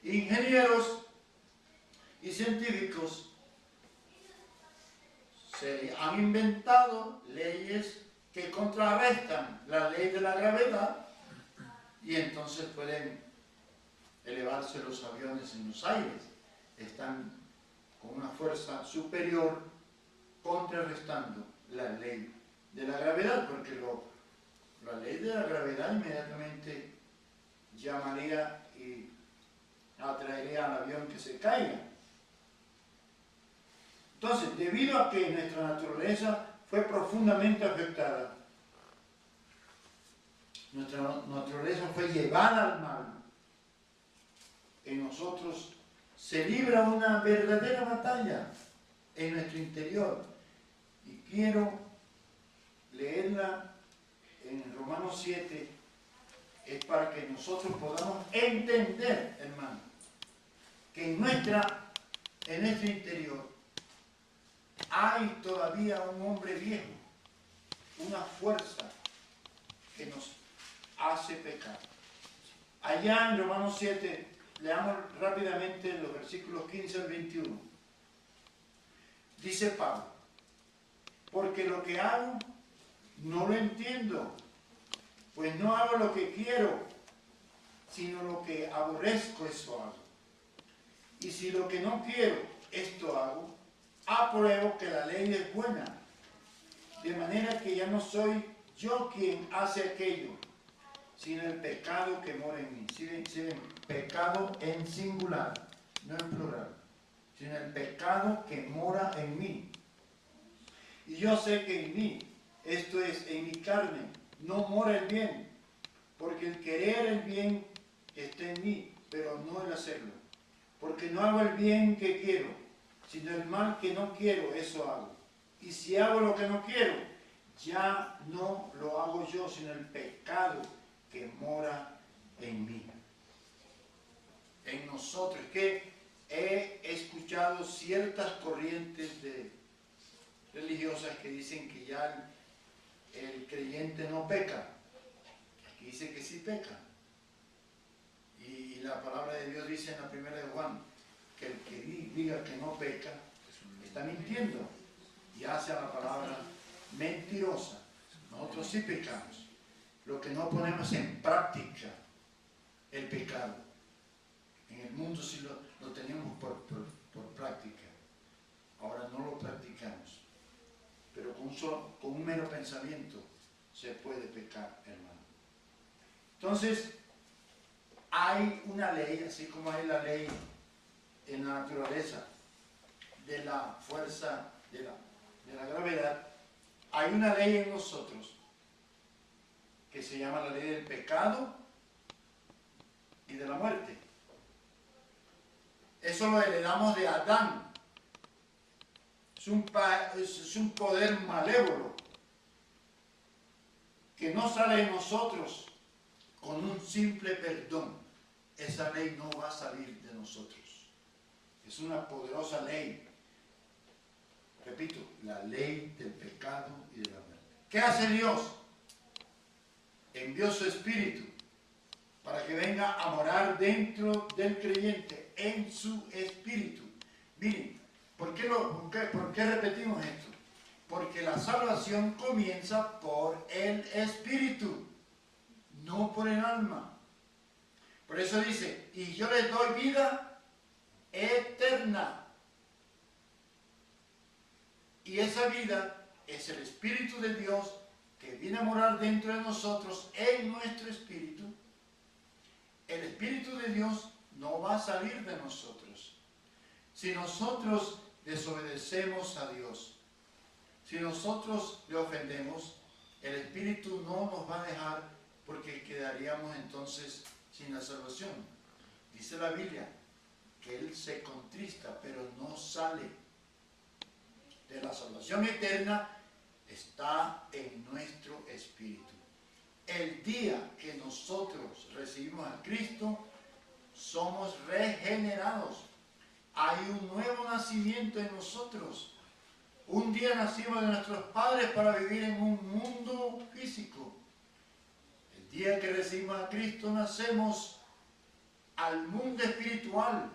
ingenieros y científicos se han inventado leyes que contrarrestan la ley de la gravedad y entonces pueden elevarse los aviones en los aires. Están con una fuerza superior contrarrestando la ley de la gravedad, porque la ley de la gravedad inmediatamente llamaría y atraería al avión que se caiga. Entonces, debido a que nuestra naturaleza fue profundamente afectada, nuestra naturaleza fue llevada al mal, en nosotros se libra una verdadera batalla en nuestro interior. Y quiero leerla en Romanos 7, es para que nosotros podamos entender, hermano, que en nuestro interior hay todavía un hombre viejo, una fuerza que nos hace pecar. Allá en Romanos 7, leamos rápidamente los versículos 15 al 21. Dice Pablo, porque lo que hago no lo entiendo, pues no hago lo que quiero, sino lo que aborrezco, eso hago. Y si lo que no quiero, esto hago, apruebo que la ley es buena, de manera que ya no soy yo quien hace aquello, sino el pecado que mora en mí. ¿Sí ven? Pecado en singular, no en plural, sino el pecado que mora en mí. Y yo sé que en mí, esto es, en mi carne, no mora el bien, porque el querer el bien está en mí, pero no el hacerlo. Porque no hago el bien que quiero, sino el mal que no quiero, eso hago. Y si hago lo que no quiero, ya no lo hago yo, sino el pecado que mora en mí. En nosotros, que he escuchado ciertas corrientes religiosas que dicen que ya el creyente no peca. Aquí dice que sí peca. Y la palabra de Dios dice en la primera de Juan que el que diga que no peca está mintiendo y hace a la palabra mentirosa. Nosotros sí pecamos. Lo que no ponemos en práctica el pecado. En el mundo sí lo tenemos por práctica. Ahora no lo practicamos. Pero con un mero pensamiento se puede pecar, hermano. Entonces, hay una ley, así como hay la ley en la naturaleza de la fuerza de la gravedad, hay una ley en nosotros que se llama la ley del pecado y de la muerte. Eso lo heredamos de Adán. Es un poder malévolo que no sale de nosotros con un simple perdón. Esa ley no va a salir de nosotros. Es una poderosa ley. Repito, la ley del pecado y de la muerte. ¿Qué hace Dios? Envió su Espíritu para que venga a morar dentro del creyente, en su espíritu. Miren, ¿por qué repetimos esto? Porque la salvación comienza por el Espíritu, no por el alma. Por eso dice, y yo les doy vida eterna. Y esa vida es el Espíritu de Dios que viene a morar dentro de nosotros, en nuestro espíritu. El Espíritu de Dios no va a salir de nosotros. Si nosotros desobedecemos a Dios, si nosotros le ofendemos, el Espíritu no nos va a dejar porque quedaríamos entonces sin la salvación. Dice la Biblia que Él se contrista, pero no sale. De la salvación eterna está en nuestro espíritu. El día que nosotros recibimos a Cristo, somos regenerados. Hay un nuevo nacimiento en nosotros. Un día nacimos de nuestros padres para vivir en un mundo físico. El día que recibimos a Cristo, nacemos al mundo espiritual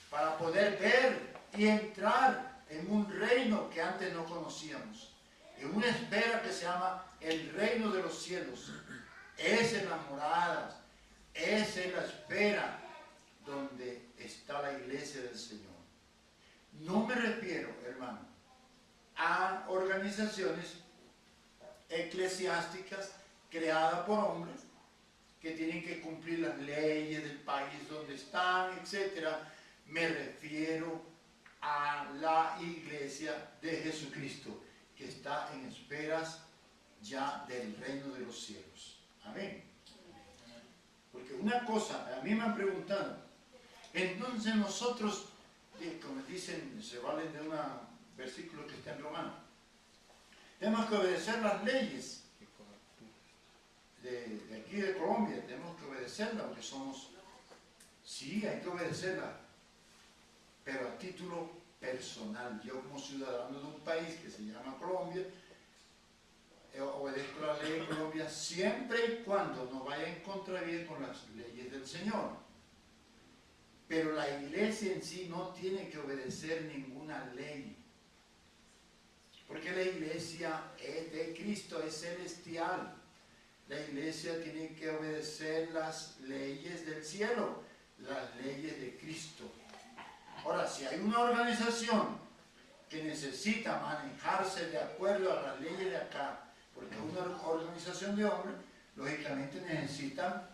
para poder ver y entrar en un reino que antes no conocíamos. En una espera que se llama el reino de los cielos. Es en las moradas, es en la espera donde está la iglesia del Señor. No me refiero, hermano, a organizaciones eclesiásticas creadas por hombres que tienen que cumplir las leyes del país donde están, etc. Me refiero a la iglesia de Jesucristo, que está en esperas ya del reino de los cielos. Amén. Porque una cosa, a mí me han preguntado, entonces nosotros, como dicen, se valen de un versículo que está en Romano, tenemos que obedecer las leyes de aquí de Colombia, tenemos que obedecerlas porque somos, sí, hay que obedecerlas, pero a título personal. Yo como ciudadano de un país que se llama Colombia, obedezco la ley de Colombia siempre y cuando no vaya en contravía con las leyes del Señor. Pero la iglesia en sí no tiene que obedecer ninguna ley. Porque la iglesia es de Cristo, es celestial. La iglesia tiene que obedecer las leyes del cielo, las leyes de Cristo. Ahora, si hay una organización que necesita manejarse de acuerdo a las leyes de acá, porque una organización de hombres, lógicamente necesita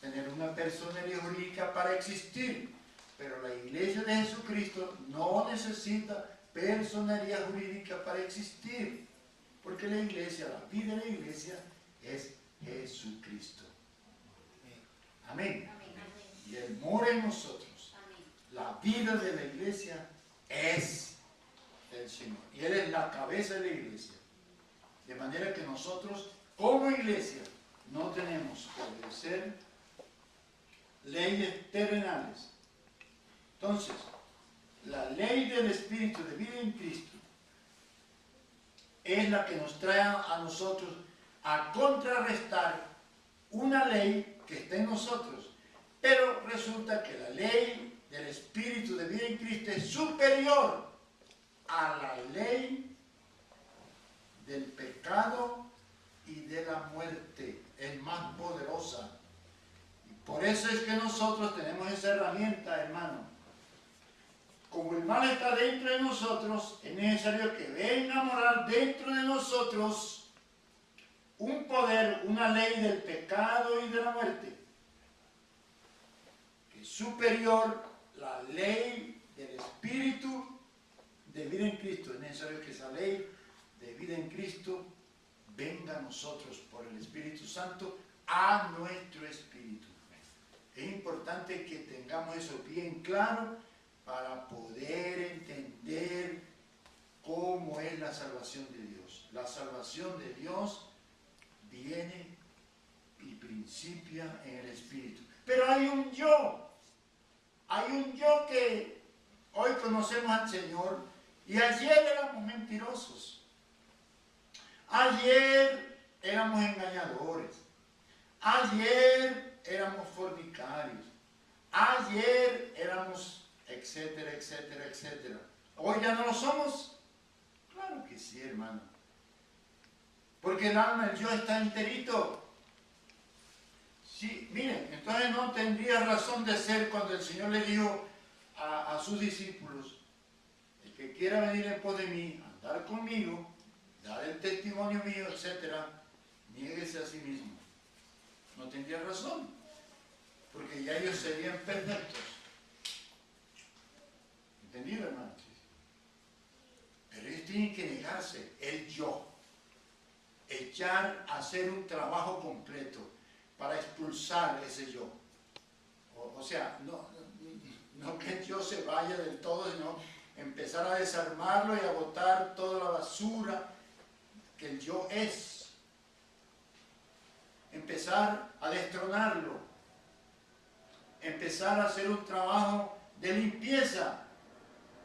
tener una personería jurídica para existir, pero la iglesia de Jesucristo no necesita personería jurídica para existir, porque la iglesia, la vida de la iglesia es Jesucristo. Amén. Y Él mora en nosotros. La vida de la iglesia es el Señor. Y Él es la cabeza de la iglesia. De manera que nosotros, como iglesia, no tenemos que obedecer leyes terrenales. Entonces, la ley del Espíritu de vida en Cristo es la que nos trae a nosotros a contrarrestar una ley que está en nosotros. Pero resulta que la ley del Espíritu de vida en Cristo es superior a la ley del pecado y de la muerte. Es más poderosa. Y por eso es que nosotros tenemos esa herramienta, hermano. Como el mal está dentro de nosotros, es necesario que venga a morar dentro de nosotros un poder, una ley del pecado y de la muerte, que es superior a la ley del Espíritu de vida en Cristo. Es necesario que esa ley de vida en Cristo venga a nosotros por el Espíritu Santo a nuestro espíritu. Es importante que tengamos eso bien claro para poder entender cómo es la salvación de Dios. La salvación de Dios viene y principia en el Espíritu. Pero hay un yo que hoy conocemos al Señor y ayer éramos mentirosos. Ayer éramos engañadores. Ayer éramos fornicarios. Ayer éramos etcétera, etcétera, etcétera. ¿Hoy ya no lo somos? Claro que sí, hermano. Porque el alma, el yo está enterito. Sí, miren, entonces no tendría razón de ser cuando el Señor le dijo a sus discípulos: el que quiera venir en pos de mí, andar conmigo, dar el testimonio mío, etcétera, niéguese a sí mismo. No tendría razón, porque ya ellos serían perfectos. ¿Entendido, hermano? Pero ellos tienen que negarse el yo, echar a hacer un trabajo completo para expulsar ese yo. O sea, no que el yo se vaya del todo, sino empezar a desarmarlo y a botar toda la basura que el yo es. Empezar a destronarlo. Empezar a hacer un trabajo de limpieza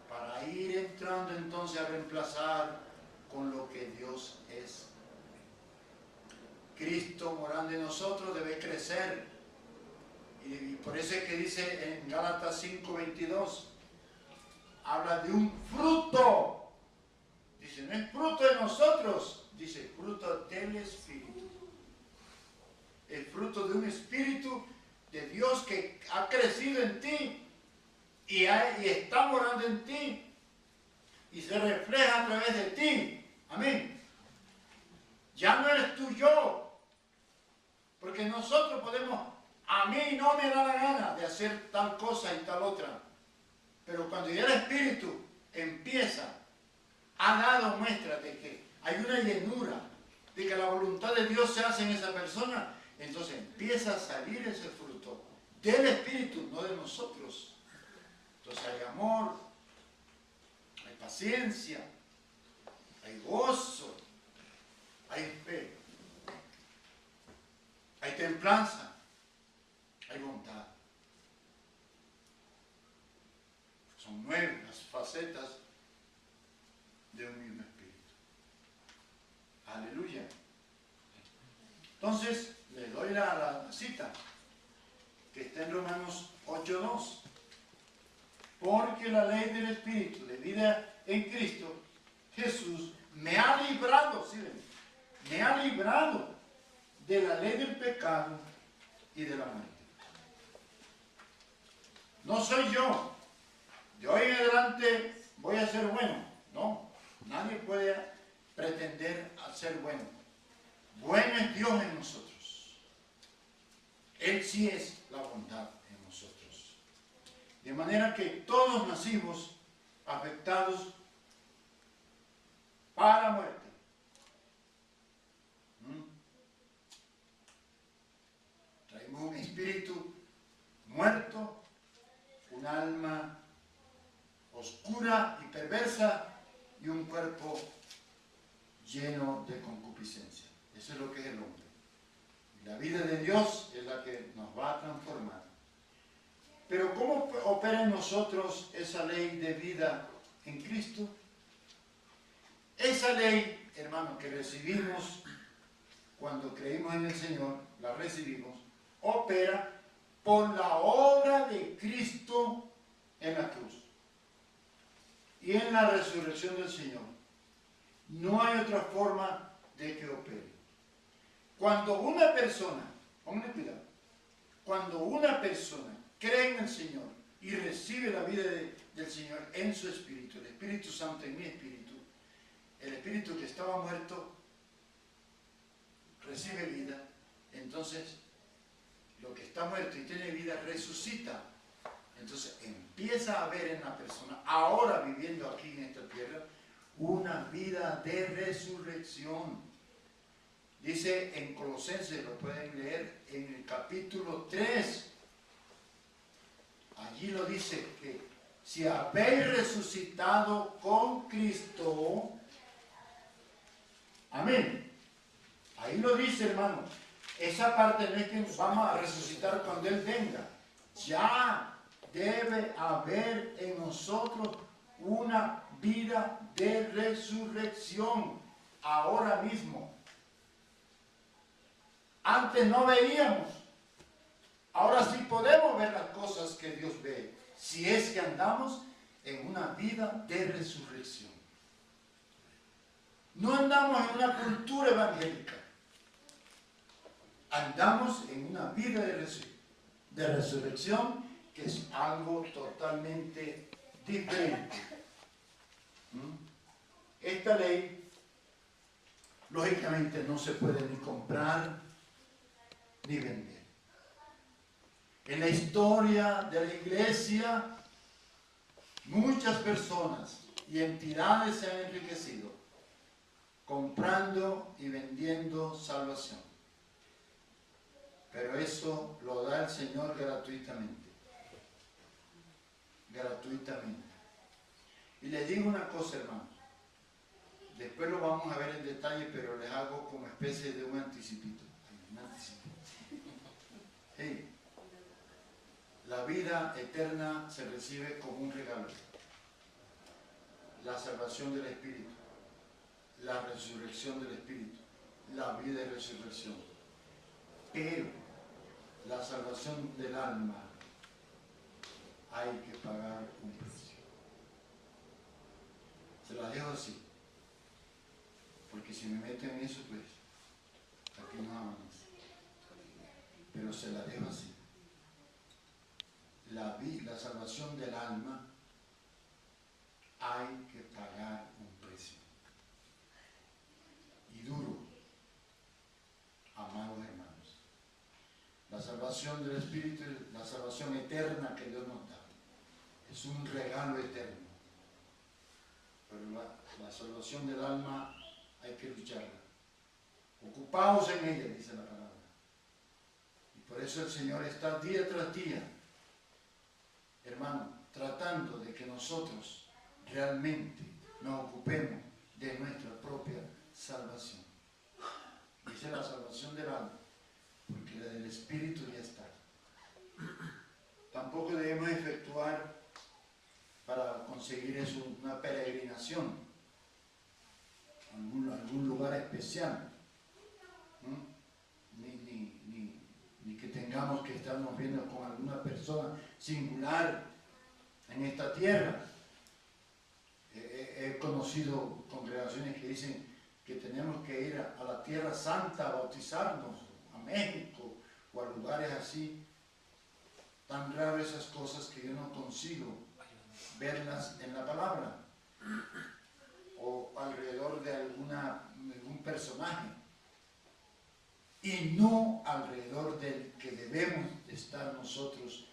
para ir entrando entonces a reemplazar con lo que Dios es. Cristo morando en nosotros debe crecer. Y por eso es que dice en Gálatas 5:22, habla de un fruto. Dice, no es fruto de nosotros, dice fruto del Espíritu. El fruto de un Espíritu de Dios que ha crecido en ti y está morando en ti y se refleja a través de ti. Amén. Ya no eres tú yo, porque nosotros podemos, a mí no me da la gana de hacer tal cosa y tal otra, pero cuando ya el Espíritu empieza, ha dado muestra de que hay una llenura, de que la voluntad de Dios se hace en esa persona, entonces empieza a salir ese fruto del Espíritu, no de nosotros. Entonces hay amor, hay paciencia, hay gozo, hay fe, hay templanza, hay bondad. Son 9 las facetas de un mismo Espíritu. Aleluya. Entonces, le doy la cita que está en Romanos 8:2. Porque la ley del Espíritu de vida en Cristo Jesús me ha librado, ¿sí ven? Me ha librado de la ley del pecado y de la muerte. No soy yo. De hoy en adelante voy a ser bueno. No, nadie puede pretender a ser bueno. Bueno es Dios en nosotros. Él sí es la bondad en nosotros. De manera que todos nacimos afectados para muerte. Traemos un espíritu lleno de concupiscencia. Eso es lo que es el hombre. La vida de Dios es la que nos va a transformar. Pero ¿cómo opera en nosotros esa ley de vida en Cristo? Esa ley, hermano, que recibimos cuando creímos en el Señor, la recibimos, opera por la obra de Cristo en la cruz y en la resurrección del Señor. No hay otra forma de que opere. Cuando una persona, ponle cuidado, cuando una persona cree en el Señor y recibe la vida del Señor en su espíritu, el Espíritu Santo en mi espíritu, el espíritu que estaba muerto recibe vida, entonces lo que está muerto y tiene vida resucita. Entonces empieza a ver en la persona, ahora viviendo aquí en esta tierra, una vida de resurrección. Dice en Colosenses, lo pueden leer en el capítulo 3, allí lo dice que si habéis resucitado con Cristo, amén. Ahí lo dice, hermano. Esa parte no es que vamos a resucitar cuando Él venga. Ya debe haber en nosotros una vida de resurrección ahora mismo. Antes no veíamos. Ahora sí podemos ver las cosas que Dios ve, si es que andamos en una vida de resurrección. No andamos en una cultura evangélica. Andamos en una vida de resurrección que es algo totalmente diferente. Esta ley, lógicamente, no se puede ni comprar ni vender. En la historia de la iglesia, muchas personas y entidades se han enriquecido comprando y vendiendo salvación. Pero eso lo da el Señor gratuitamente. Gratuitamente. Y les digo una cosa, hermanos. Después lo vamos a ver en detalle, pero les hago como especie de un anticipito. Sí. La vida eterna se recibe como un regalo. La salvación del Espíritu. La resurrección del Espíritu. La vida de resurrección. Pero la salvación del alma hay que pagar un precio. Se la dejo así. Porque si me meto en eso, pues aquí no avanza. Pero se la dejo así. La salvación del alma hay que pagar un precio. Y duro, amados hermanos. La salvación del Espíritu, la salvación eterna que Dios nos da, es un regalo eterno. Pero la salvación del alma hay que lucharla. Ocupaos en ella, dice la palabra. Y por eso el Señor está día tras día, hermano, tratando de que nosotros realmente nos ocupemos de nuestra propia salvación. Dice la salvación del alma, porque la del Espíritu ya está. Tampoco debemos efectuar para conseguir eso una peregrinación a algún lugar especial. Ni que tengamos que estarnos viendo con alguna persona singular en esta tierra. He conocido congregaciones que dicen que tenemos que ir a la Tierra Santa a bautizarnos, a México o a lugares así. Tan raras esas cosas que yo no consigo verlas en la palabra o alrededor de algún personaje, y no alrededor del que debemos estar nosotros,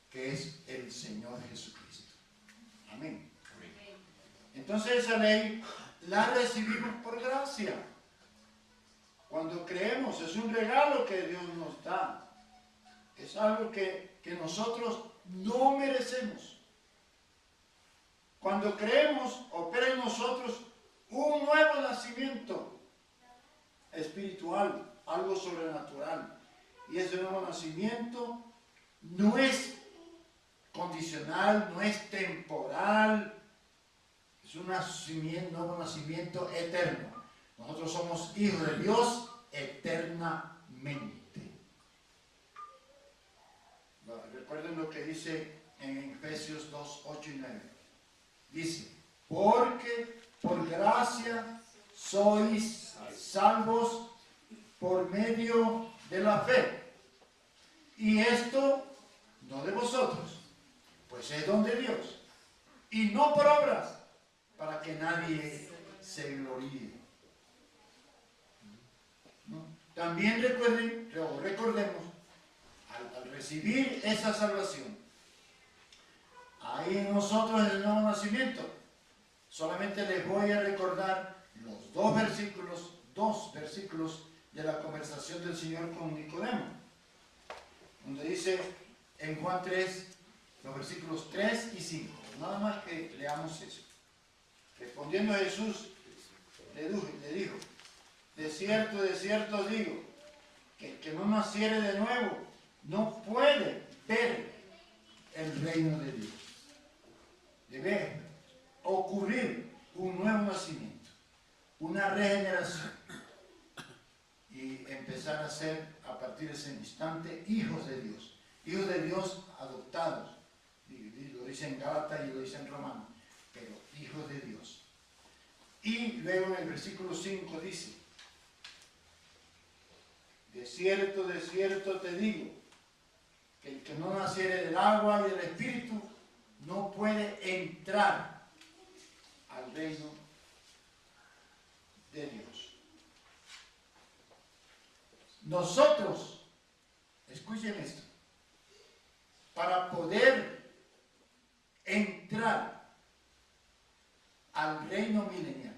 que es el Señor Jesucristo. Amén. Entonces esa ley la recibimos por gracia. Cuando creemos, es un regalo que Dios nos da. Es algo que nosotros no merecemos. Cuando creemos, opera en nosotros un nuevo nacimiento. espiritual, algo sobrenatural. Y ese nuevo nacimiento no es condicional, no es temporal, es un nuevo nacimiento eterno. Nosotros somos hijos de Dios eternamente. Recuerden lo que dice en Efesios 2, 8 y 9. Dice, porque por gracia sois salvos por medio de la fe. Y esto no de vosotros, pues es don de Dios. Y no por obras, para que nadie se gloríe. ¿No? También recordemos, al recibir esa salvación, ahí en nosotros el nuevo nacimiento, solamente les voy a recordar los dos versículos de la conversación del Señor con Nicodemo, donde dice en Juan 3, los versículos 3 y 5, nada más que leamos eso. Respondiendo Jesús, le dijo, de cierto os digo, que el que no naciere de nuevo, no puede ver el reino de Dios. Debe ocurrir un nuevo nacimiento, una regeneración, y empezar a ser, a partir de ese instante, hijos de Dios adoptados. Lo dice en Gálatas y lo dice en Romanos, pero hijos de Dios. Y luego en el versículo 5 dice, de cierto te digo, que el que no naciere del agua y del Espíritu no puede entrar al reino de Dios. Nosotros, escuchen esto, para poder entrar al reino milenial,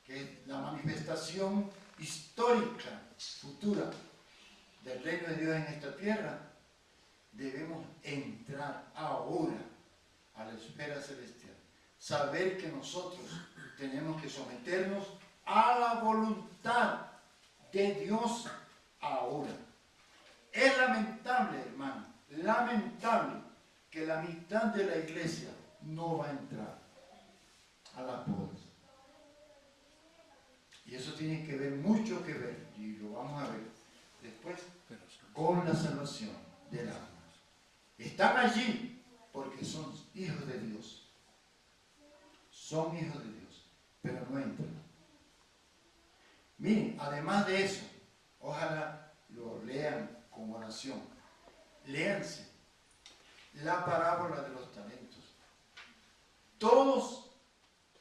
que es la manifestación histórica, futura, del reino de Dios en esta tierra, debemos entrar ahora a la esfera celestial. Saber que nosotros tenemos que someternos a la voluntad de Dios ahora. Es lamentable, hermano, lamentable que la mitad de la iglesia no va a entrar a las bodas. Y eso tiene que ver, mucho que ver, y lo vamos a ver después, con la salvación del alma. Están allí porque son hijos de Dios. Son hijos de Dios, pero no entran. Miren, además de eso, ojalá lo lean con oración. Léanse la parábola de los talentos. Todos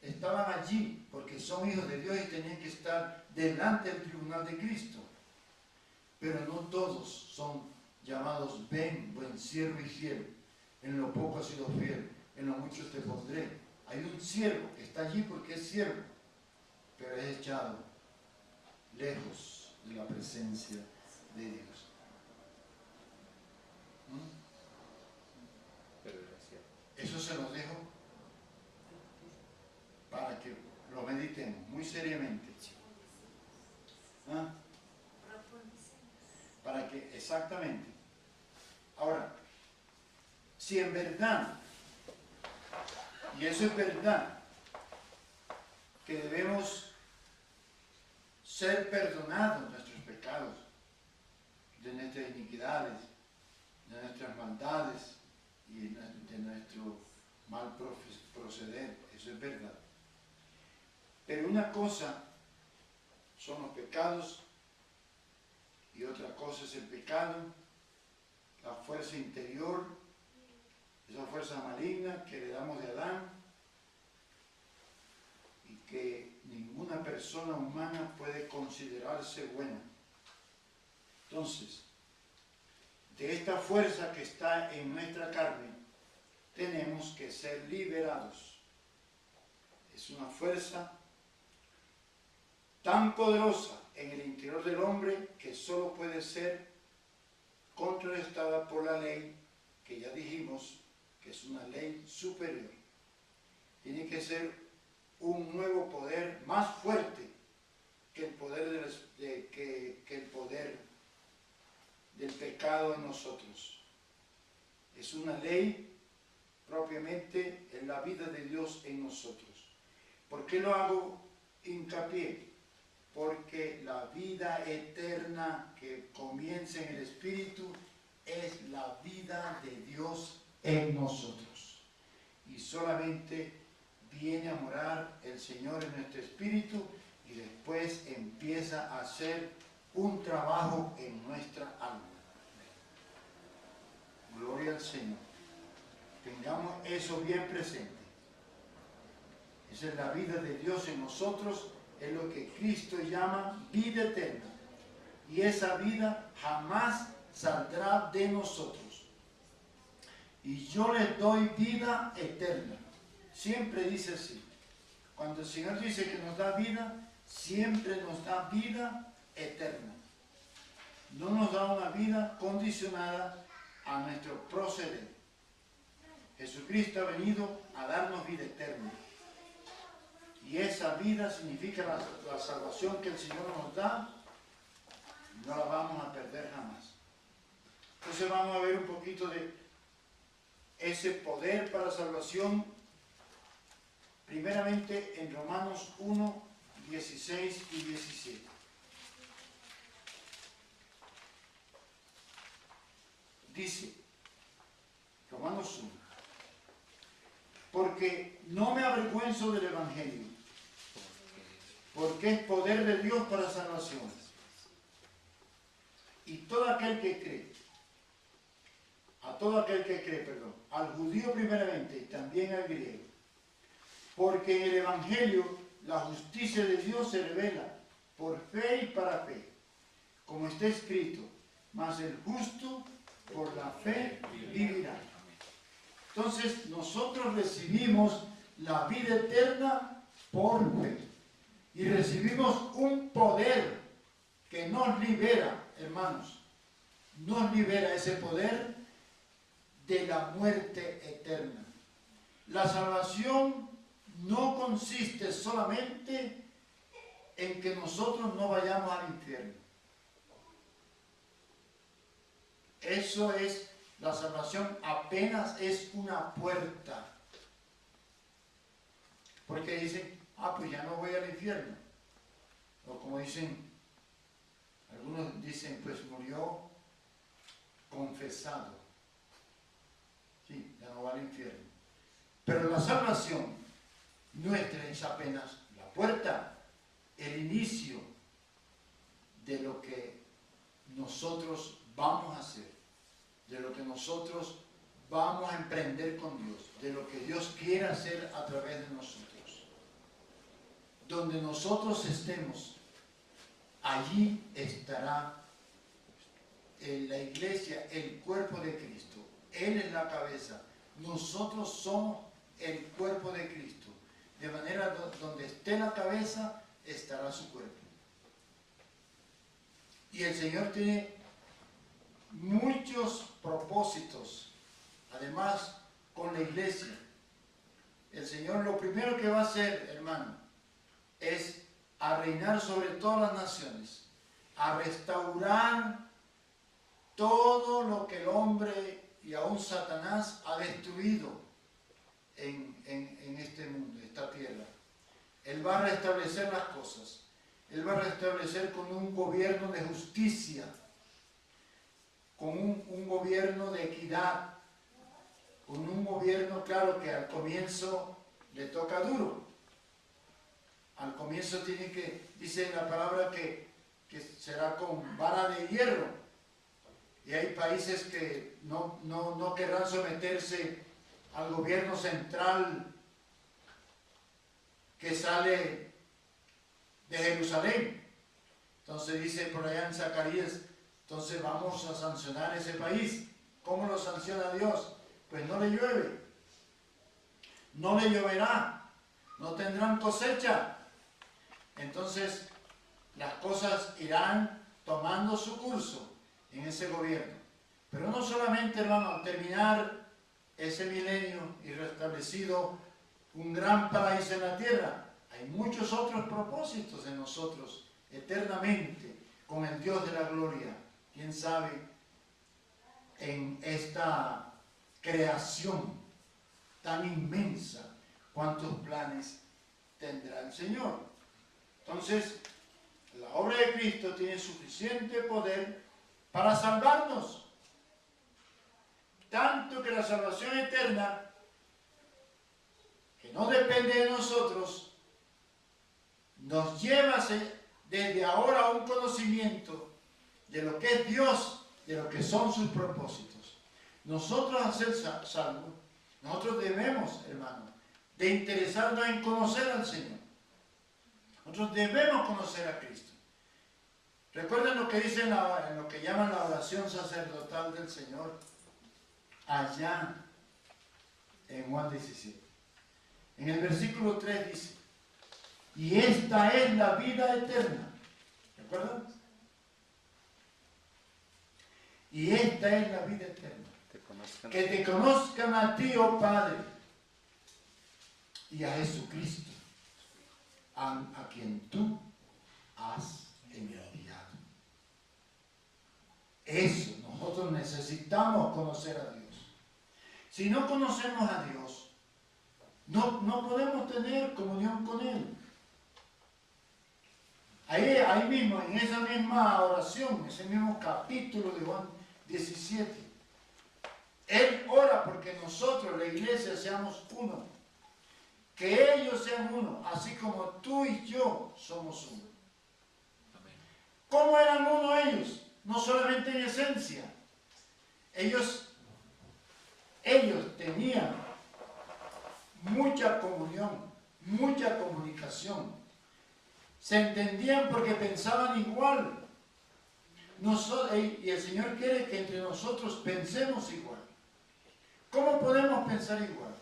estaban allí porque son hijos de Dios y tenían que estar delante del tribunal de Cristo. Pero no todos son llamados, ven, buen siervo y fiel. En lo poco has sido fiel, en lo mucho te pondré. Hay un siervo que está allí porque es siervo, pero es echado lejos de la presencia de Dios. Eso se los dejo para que lo meditemos muy seriamente. ¿Ah? Para que, exactamente. Ahora, si en verdad, y eso es verdad, que debemos ser perdonados nuestros pecados, de nuestras iniquidades, de nuestras maldades y de nuestro mal proceder, eso es verdad. Pero una cosa son los pecados y otra cosa es el pecado, la fuerza interior, esa fuerza maligna que heredamos de Adán y que ninguna persona humana puede considerarse buena. Entonces, de esta fuerza que está en nuestra carne, tenemos que ser liberados. Es una fuerza tan poderosa en el interior del hombre que solo puede ser contrarrestada por la ley, que ya dijimos que es una ley superior. Tiene que ser un nuevo poder más fuerte que el poder que dado a nosotros. Es una ley propiamente en la vida de Dios en nosotros. ¿Por qué lo hago hincapié? Porque la vida eterna que comienza en el Espíritu es la vida de Dios en nosotros. Y solamente viene a morar el Señor en nuestro espíritu y después empieza a hacer un trabajo en nuestra alma. Gloria al Señor. Tengamos eso bien presente. Esa es la vida de Dios en nosotros, es lo que Cristo llama vida eterna. Y esa vida jamás saldrá de nosotros. Y yo les doy vida eterna. Siempre dice así. Cuando el Señor dice que nos da vida, siempre nos da vida eterna. No nos da una vida condicionada a nuestro proceder. Jesucristo ha venido a darnos vida eterna. Y esa vida significa la salvación que el Señor nos da. No la vamos a perder jamás. Entonces vamos a ver un poquito de ese poder para salvación. Primeramente en Romanos 1, 16 y 17. Dice, Romanos 1, porque no me avergüenzo del Evangelio, porque es poder de Dios para salvación. Y todo aquel que cree, al judío primeramente y también al griego, porque en el Evangelio la justicia de Dios se revela por fe y para fe, como está escrito, mas el justo por la fe vivirá. Entonces nosotros recibimos la vida eterna por fe y recibimos un poder que nos libera, hermanos, nos libera ese poder de la muerte eterna. La salvación no consiste solamente en que nosotros no vayamos al infierno. Eso es, la salvación apenas es una puerta. Porque dicen, pues ya no voy al infierno. O como dicen, algunos dicen, pues murió confesado. Sí, ya no va al infierno. Pero la salvación nuestra es apenas la puerta, el inicio de lo que nosotros vamos a hacer, de lo que nosotros vamos a emprender con Dios, de lo que Dios quiere hacer a través de nosotros. Donde nosotros estemos, allí estará la iglesia, el cuerpo de Cristo. Él es la cabeza. Nosotros somos el cuerpo de Cristo. De manera donde esté la cabeza, estará su cuerpo. Y el Señor tiene muchos propósitos, además con la iglesia. El Señor lo primero que va a hacer, hermano, es a reinar sobre todas las naciones, a restaurar todo lo que el hombre y aún Satanás ha destruido en este mundo, esta tierra. Él va a restablecer las cosas. Él va a restablecer con un gobierno de justicia, con un gobierno de equidad, con un gobierno, claro, que al comienzo le toca duro. Al comienzo tiene que, dice la palabra que será con vara de hierro. Y hay países que no querrán someterse al gobierno central que sale de Jerusalén. Entonces dice por allá en Zacarías, entonces vamos a sancionar ese país. ¿Cómo lo sanciona Dios? Pues no le llueve, no le lloverá, no tendrán cosecha. Entonces las cosas irán tomando su curso en ese gobierno. Pero no solamente, hermano, al terminar ese milenio y restablecido un gran paraíso en la tierra, hay muchos otros propósitos en nosotros eternamente con el Dios de la gloria. ¿Quién sabe en esta creación tan inmensa, cuántos planes tendrá el Señor. Entonces, la obra de Cristo tiene suficiente poder para salvarnos. Tanto que la salvación eterna, que no depende de nosotros, nos lleva desde ahora a un conocimiento de lo que es Dios, de lo que son sus propósitos. Nosotros, al ser salvos, nosotros debemos, hermano, de interesarnos en conocer al Señor. Nosotros debemos conocer a Cristo. Recuerden lo que dice en lo que llaman la oración sacerdotal del Señor, allá en Juan 17. En el versículo 3 dice, y esta es la vida eterna. ¿Recuerdan? Y esta es la vida eterna. Que te conozcan a ti, oh Padre, y a Jesucristo, a quien tú has enviado. Eso, nosotros necesitamos conocer a Dios. Si no conocemos a Dios, no podemos tener comunión con Él. Ahí mismo, en esa misma oración, ese mismo capítulo de Juan 17, Él ora porque nosotros, la iglesia, seamos uno. Que ellos sean uno, así como tú y yo somos uno. ¿Cómo eran uno ellos? No solamente en esencia. Ellos tenían mucha comunión, mucha comunicación. Se entendían porque pensaban igual. Y el Señor quiere que entre nosotros pensemos igual. ¿Cómo podemos pensar igual?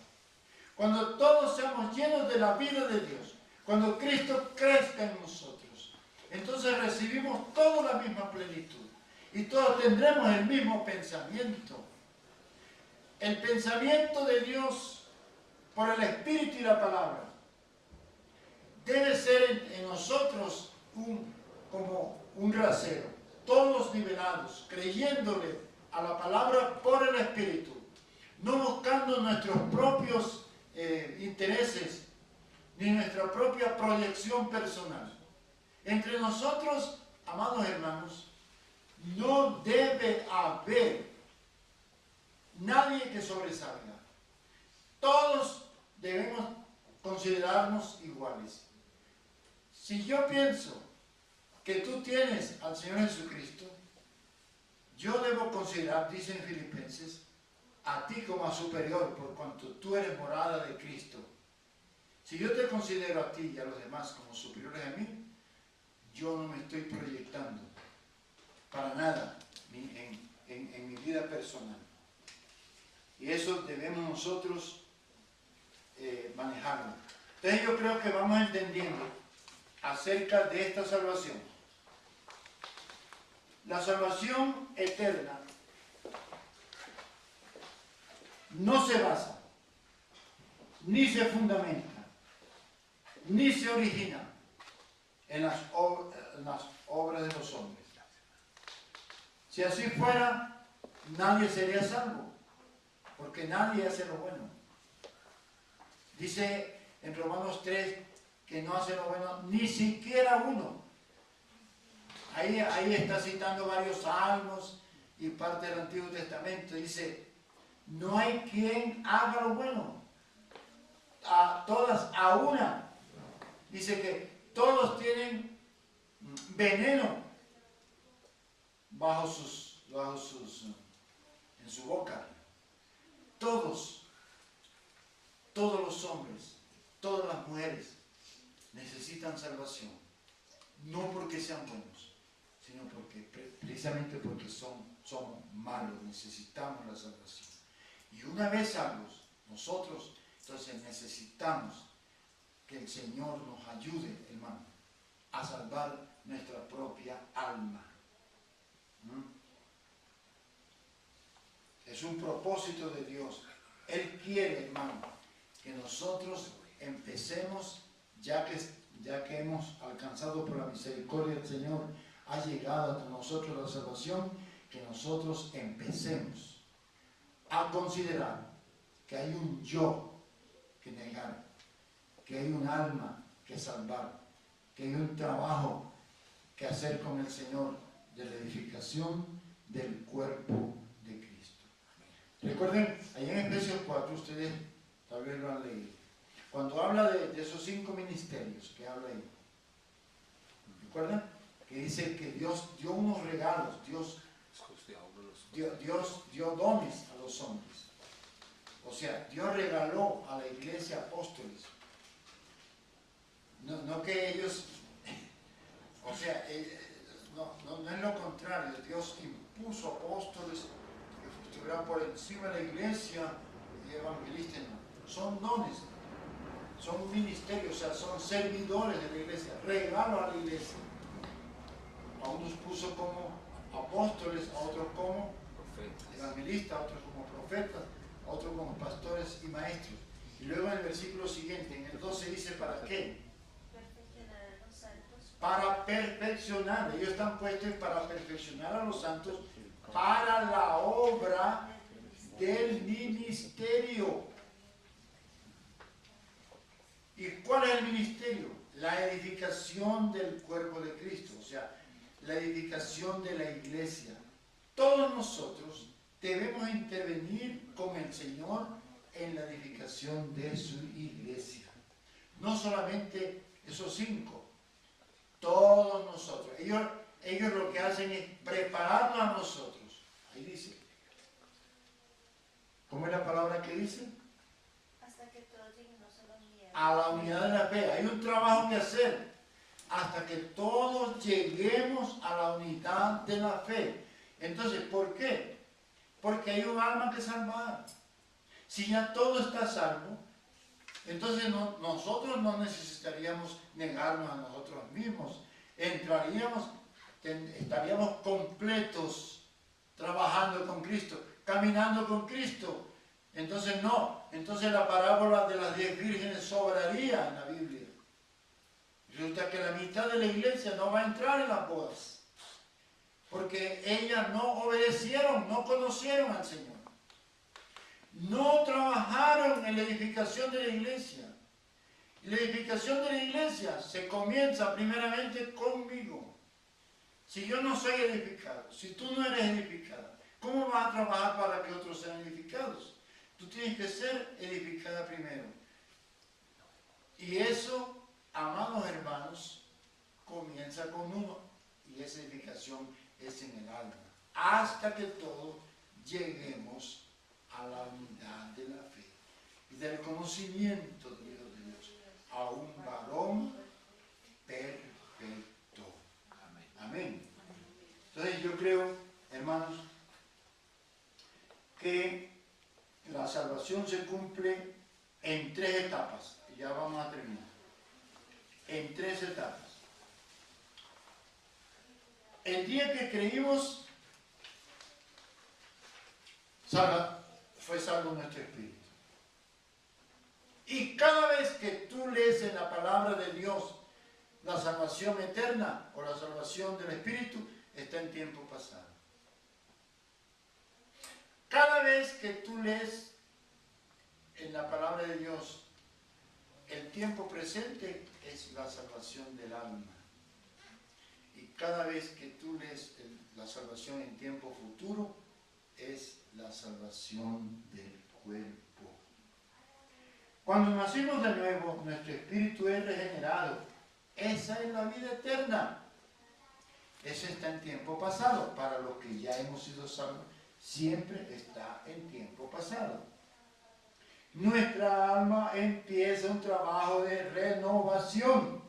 Cuando todos seamos llenos de la vida de Dios, cuando Cristo crezca en nosotros, entonces recibimos toda la misma plenitud y todos tendremos el mismo pensamiento. El pensamiento de Dios por el Espíritu y la palabra debe ser en nosotros como un rasero, todos nivelados, creyéndole a la palabra por el Espíritu, no buscando nuestros propios intereses ni nuestra propia proyección personal. Entre nosotros, amados hermanos, no debe haber nadie que sobresalga. Todos debemos considerarnos iguales. Si yo pienso que tú tienes al Señor Jesucristo, yo debo considerar, dicen Filipenses, a ti como a superior, por cuanto tú eres morada de Cristo. Si yo te considero a ti y a los demás como superiores a mí, yo no me estoy proyectando para nada en mi vida personal. Y eso debemos nosotros manejarlo. Entonces yo creo que vamos entendiendo acerca de esta salvación. La salvación eterna no se basa, ni se fundamenta, ni se origina en las obras de los hombres. Si así fuera, nadie sería salvo, porque nadie hace lo bueno. Dice en Romanos 3 que no hace lo bueno ni siquiera uno. Ahí está citando varios salmos y parte del Antiguo Testamento. Dice, no hay quien haga lo bueno. A todas, a una. Dice que todos tienen veneno en su boca. Todos los hombres, todas las mujeres necesitan salvación. No porque sean buenos, sino precisamente porque somos malos, necesitamos la salvación. Y una vez salvos, nosotros entonces necesitamos que el Señor nos ayude, hermano, a salvar nuestra propia alma. Es un propósito de Dios. Él quiere, hermano, que nosotros empecemos, ya que hemos alcanzado por la misericordia del Señor, ha llegado a nosotros la salvación, que nosotros empecemos a considerar que hay un yo que negar, que hay un alma que salvar, que hay un trabajo que hacer con el Señor de la edificación del cuerpo de Cristo. Recuerden, allá en Efesios 4, ustedes tal vez lo han leído, cuando habla de esos 5 ministerios que habla ahí, ¿recuerdan? Que dice que Dios dio unos regalos, Dios dio dones a los hombres. O sea, Dios regaló a la iglesia apóstoles. No que ellos, o sea, no es lo contrario. Dios impuso apóstoles que estuvieran por encima de la iglesia y evangelistas. No. Son dones, son ministerios, o sea, son servidores de la iglesia, regalo a la iglesia. A unos puso como apóstoles, a otros como evangelistas, a otros como profetas, a otros como pastores y maestros. Y luego en el versículo siguiente, en el 12 dice, ¿para qué? Perfeccionar a los santos. Para perfeccionar, ellos están puestos para perfeccionar a los santos para la obra del ministerio. ¿Y cuál es el ministerio? La edificación del cuerpo de Cristo, o sea, la edificación de la iglesia. Todos nosotros debemos intervenir con el Señor en la edificación de su iglesia. No solamente esos 5, todos nosotros. Ellos lo que hacen es prepararnos a nosotros. Ahí dice. ¿Cómo es la palabra que dice? Hasta que todos lleguemos a la unidad. A la unidad de la fe. Hay un trabajo que hacer hasta que todos lleguemos a la unidad de la fe. Entonces, ¿por qué? Porque hay un alma que salvar. Si ya todo está salvo, entonces nosotros no necesitaríamos negarnos a nosotros mismos. Estaríamos completos trabajando con Cristo, caminando con Cristo. Entonces entonces la parábola de las 10 vírgenes sobraría en la Biblia. Resulta que la mitad de la iglesia no va a entrar en las bodas, porque ellas no obedecieron, no conocieron al Señor. No trabajaron en la edificación de la iglesia. Y la edificación de la iglesia se comienza primeramente conmigo. Si yo no soy edificado, si tú no eres edificada, ¿cómo vas a trabajar para que otros sean edificados? Tú tienes que ser edificada primero. Y eso, amados hermanos, comienza con uno. Y esa edificación es en el alma. Hasta que todos lleguemos a la unidad de la fe y del conocimiento del Hijo de Dios, a un varón perfecto. Amén. Entonces yo creo, hermanos, que la salvación se cumple en 3 etapas. Y ya vamos a terminar. En 3 etapas. El día que creímos, fue salvo nuestro espíritu. Y cada vez que tú lees en la palabra de Dios la salvación eterna o la salvación del espíritu, está en tiempo pasado. Cada vez que tú lees en la palabra de Dios el tiempo presente, es la salvación del alma. Y cada vez que tú lees la salvación en tiempo futuro, es la salvación del cuerpo. Cuando nacimos de nuevo, nuestro espíritu es regenerado. Esa es la vida eterna. Eso está en tiempo pasado. Para los que ya hemos sido salvos, siempre está en tiempo pasado. Nuestra alma empieza un trabajo de renovación.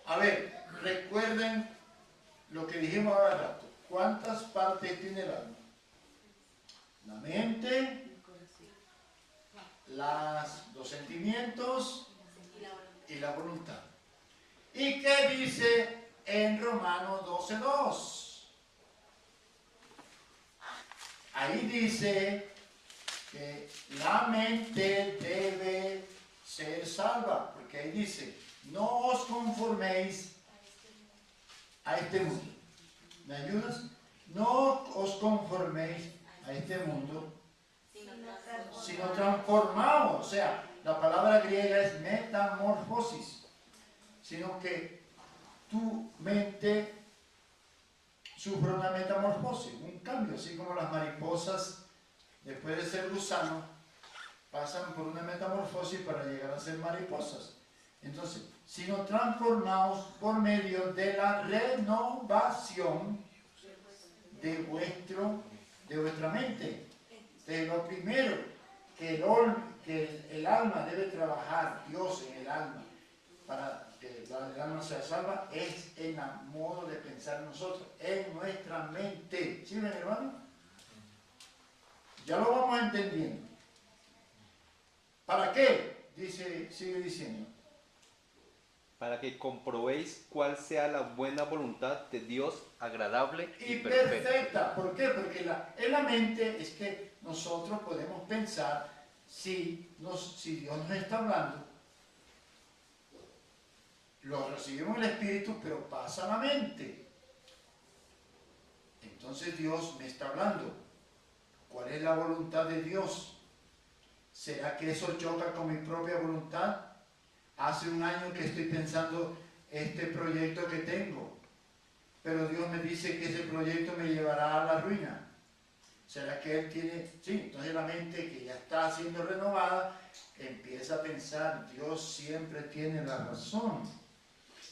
A ver, recuerden lo que dijimos hace rato. ¿Cuántas partes tiene el alma? La mente, los sentimientos y la voluntad. ¿Y qué dice en Romanos 12:2? Ahí dice que la mente debe ser salva, porque ahí dice, no os conforméis a este mundo. ¿Me ayudas? no os conforméis a este mundo, sino sino transformaos. O sea, la palabra griega es metamorfosis, sino que tu mente sufre una metamorfosis, un cambio, así como las mariposas, después de ser gusanos, pasan por una metamorfosis para llegar a ser mariposas. Entonces, sino transformaos por medio de la renovación de vuestra mente. De lo primero que el alma debe trabajar, Dios en el alma, para que el alma sea salva, es en el modo de pensar nosotros, en nuestra mente. ¿Sí ven, hermano? Ya lo vamos entendiendo. ¿Para qué? Sigue diciendo. Para que comprobéis cuál sea la buena voluntad de Dios, agradable Y perfecta. perfecta. ¿Por qué? Porque en la mente es que nosotros podemos pensar si Dios nos está hablando, lo recibimos en el Espíritu, pero pasa a la mente. Entonces Dios me está hablando. ¿Cuál es la voluntad de Dios? ¿Será que eso choca con mi propia voluntad? Hace un año que estoy pensando este proyecto que tengo, pero Dios me dice que ese proyecto me llevará a la ruina. ¿Será que Él tiene? Sí, entonces la mente que ya está siendo renovada empieza a pensar, Dios siempre tiene la razón.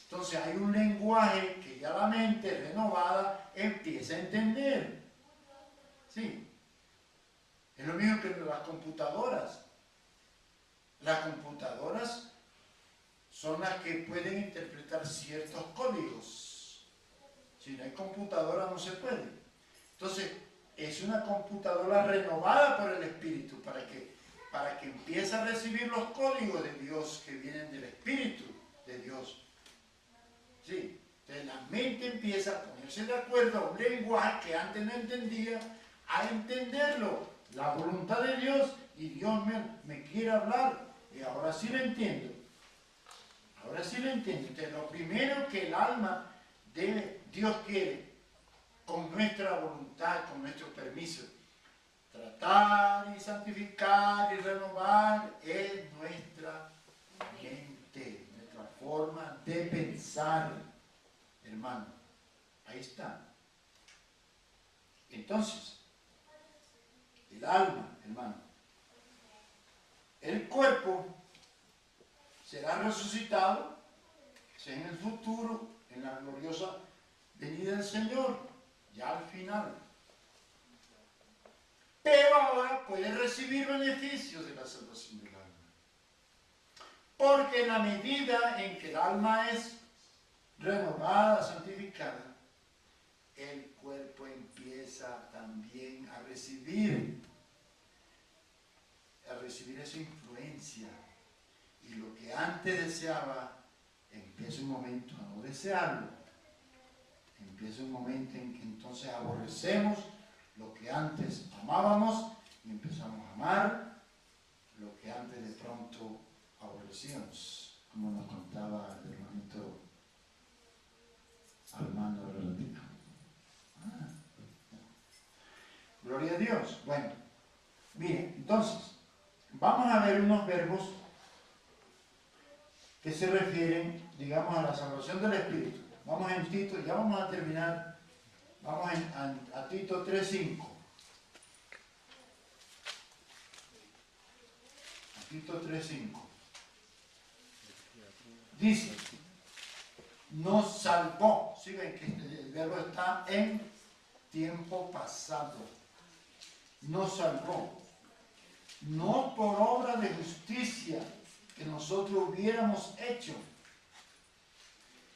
Entonces hay un lenguaje que ya la mente renovada empieza a entender. Sí. Es lo mismo que las computadoras. Las computadoras son las que pueden interpretar ciertos códigos. Si no hay computadora no se puede. Entonces, es una computadora renovada por el Espíritu para que empiece a recibir los códigos de Dios que vienen del Espíritu de Dios. Sí. Entonces la mente empieza a ponerse de acuerdo a un lenguaje que antes no entendía, a entenderlo, la voluntad de Dios, y Dios me quiere hablar, y ahora sí lo entiendo. Ahora sí lo entiendo. Entonces, lo primero que el alma Dios quiere, con nuestra voluntad, con nuestro permiso, tratar y santificar y renovar es nuestra mente, nuestra forma de pensar, hermano. Ahí está. Entonces, el alma, hermano, el cuerpo será resucitado en el futuro, en la gloriosa venida del Señor, ya al final. Pero ahora puede recibir beneficios de la salvación del alma. Porque en la medida en que el alma es renovada, santificada, el cuerpo empieza también a recibir esa influencia. Y lo que antes deseaba, empieza un momento a no desearlo. Empieza un momento en que entonces aborrecemos lo que antes amábamos y empezamos a amar lo que antes de pronto aborrecíamos, como nos contaba el hermanito Armando Relatino. Gloria a Dios. Bueno, miren, entonces, vamos a ver unos verbos que se refieren, digamos, a la salvación del Espíritu. Vamos en Tito, ya vamos a terminar, vamos a Tito 3:5. A Tito 3:5. Dice, nos salvó. ¿Sí ven que el verbo está en tiempo pasado? Nos salvó. No por obra de justicia que nosotros hubiéramos hecho,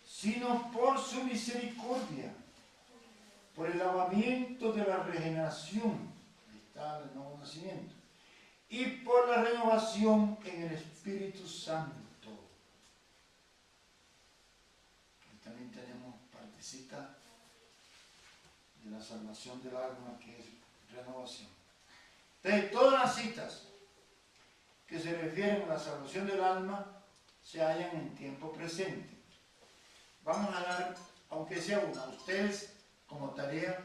sino por su misericordia, por el lavamiento de la regeneración, ahí está el nuevo nacimiento, y por la renovación en el Espíritu Santo. Aquí también tenemos partecita de la salvación del alma, que es renovación. Entonces, todas las citas que se refieren a la salvación del alma se hallan en tiempo presente. Vamos a dar, aunque sea una, a ustedes como tarea,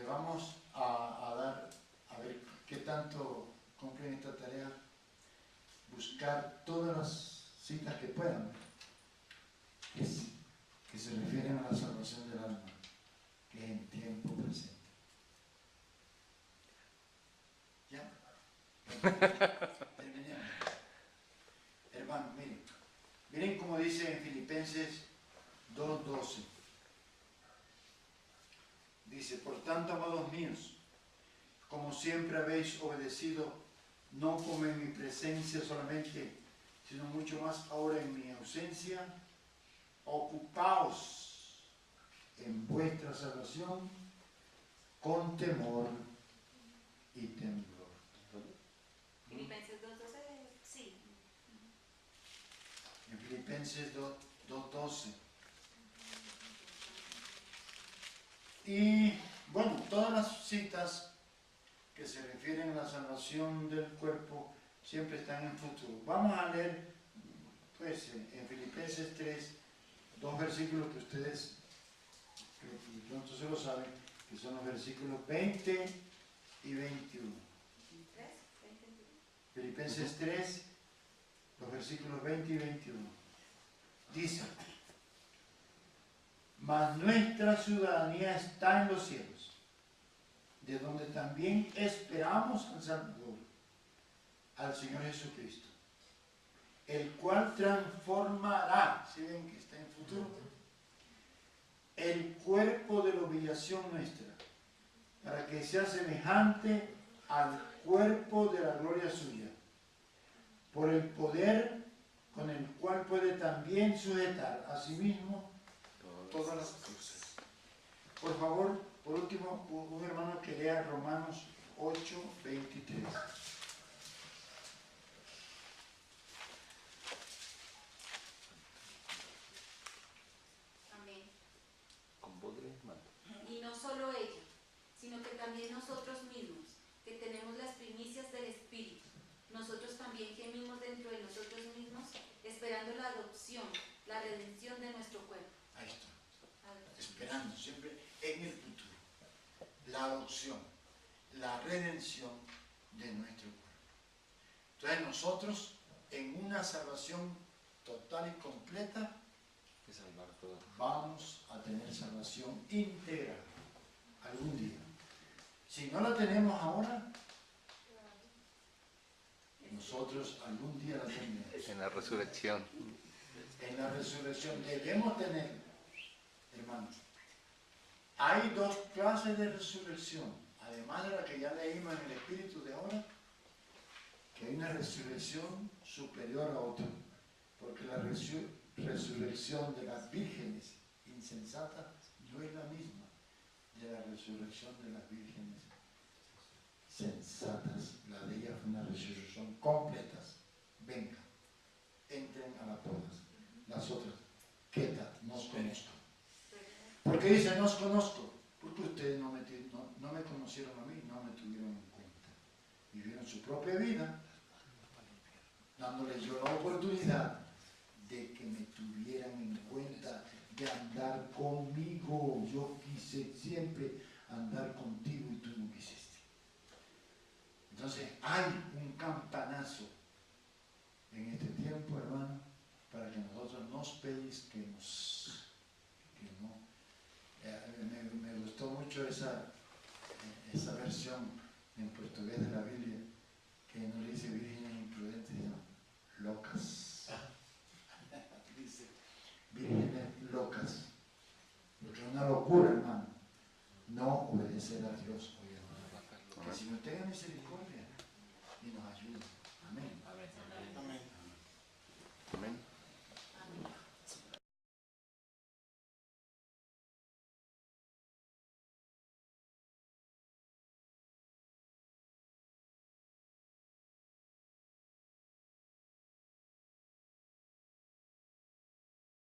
le vamos a dar, a ver qué tanto cumplen esta tarea, buscar todas las citas que puedan, que se refieren a la salvación del alma, que es en tiempo presente. ¿Ya? Terminemos. Hermanos, miren como dice en Filipenses 2:12. Dice, por tanto, amados míos, como siempre habéis obedecido, no como en mi presencia solamente, sino mucho más ahora en mi ausencia, ocupaos en vuestra salvación con temor y temblor. Filipenses 2:12, sí. En Filipenses 2:12. Y bueno, todas las citas que se refieren a la salvación del cuerpo siempre están en futuro. Vamos a leer, pues, en Filipenses 3, dos versículos que ustedes de pronto se lo saben, que son los versículos 20 y 21. Filipenses 3, los versículos 20 y 21. Dice, mas nuestra ciudadanía está en los cielos, de donde también esperamos al Salvador, al Señor Jesucristo, el cual transformará, ¿sí ven que está en futuro? El cuerpo de la humillación nuestra, para que sea semejante al cuerpo de la gloria suya, por el poder con el cual puede también sujetar a sí mismo todas las cosas. Por favor, por último, un hermano que lea Romanos 8:23. Amén. Con voz de hermano. Y no solo ella, sino que también nosotros mismos, que tenemos las primicias del Espíritu, nosotros también gemimos dentro de nosotros mismos, esperando la adopción, la redención de nuestro cuerpo. Ahí está. Esperando siempre en el futuro la adopción, la redención de nuestro cuerpo. Entonces nosotros en una salvación total y completa Que salvar todo. vamos a tener salvación íntegra algún día. Si no la tenemos ahora, nosotros algún día la tendremos. En la resurrección. En la resurrección debemos tener, hermanos. Hay dos clases de resurrección, además de la que ya leímos en el Espíritu de ahora, que hay una resurrección superior a otra, porque la resurrección de las vírgenes insensatas no es la misma de la resurrección de las vírgenes sensatas. La de ellas fue una resurrección completas. Vengan, entren a las bodas. Las otras, ¿qué tal? Nos conozco. ¿Por qué dice nos conozco? Porque ustedes no me conocieron a mí, no me tuvieron en cuenta. Vivieron su propia vida, dándoles yo la oportunidad de que me tuvieran en cuenta, de andar conmigo. Yo quise siempre andar contigo y tú no quisiste. Entonces hay un campanazo en este tiempo, hermano, para que nosotros nos pellizquemos, que no. Me gustó mucho esa versión en portugués de la Biblia, que no le dice vírgenes imprudentes, sino locas. Dice vírgenes locas. Porque es una locura, hermano, no obedecer a Dios. Que si no tenga misericordia y nos ayude.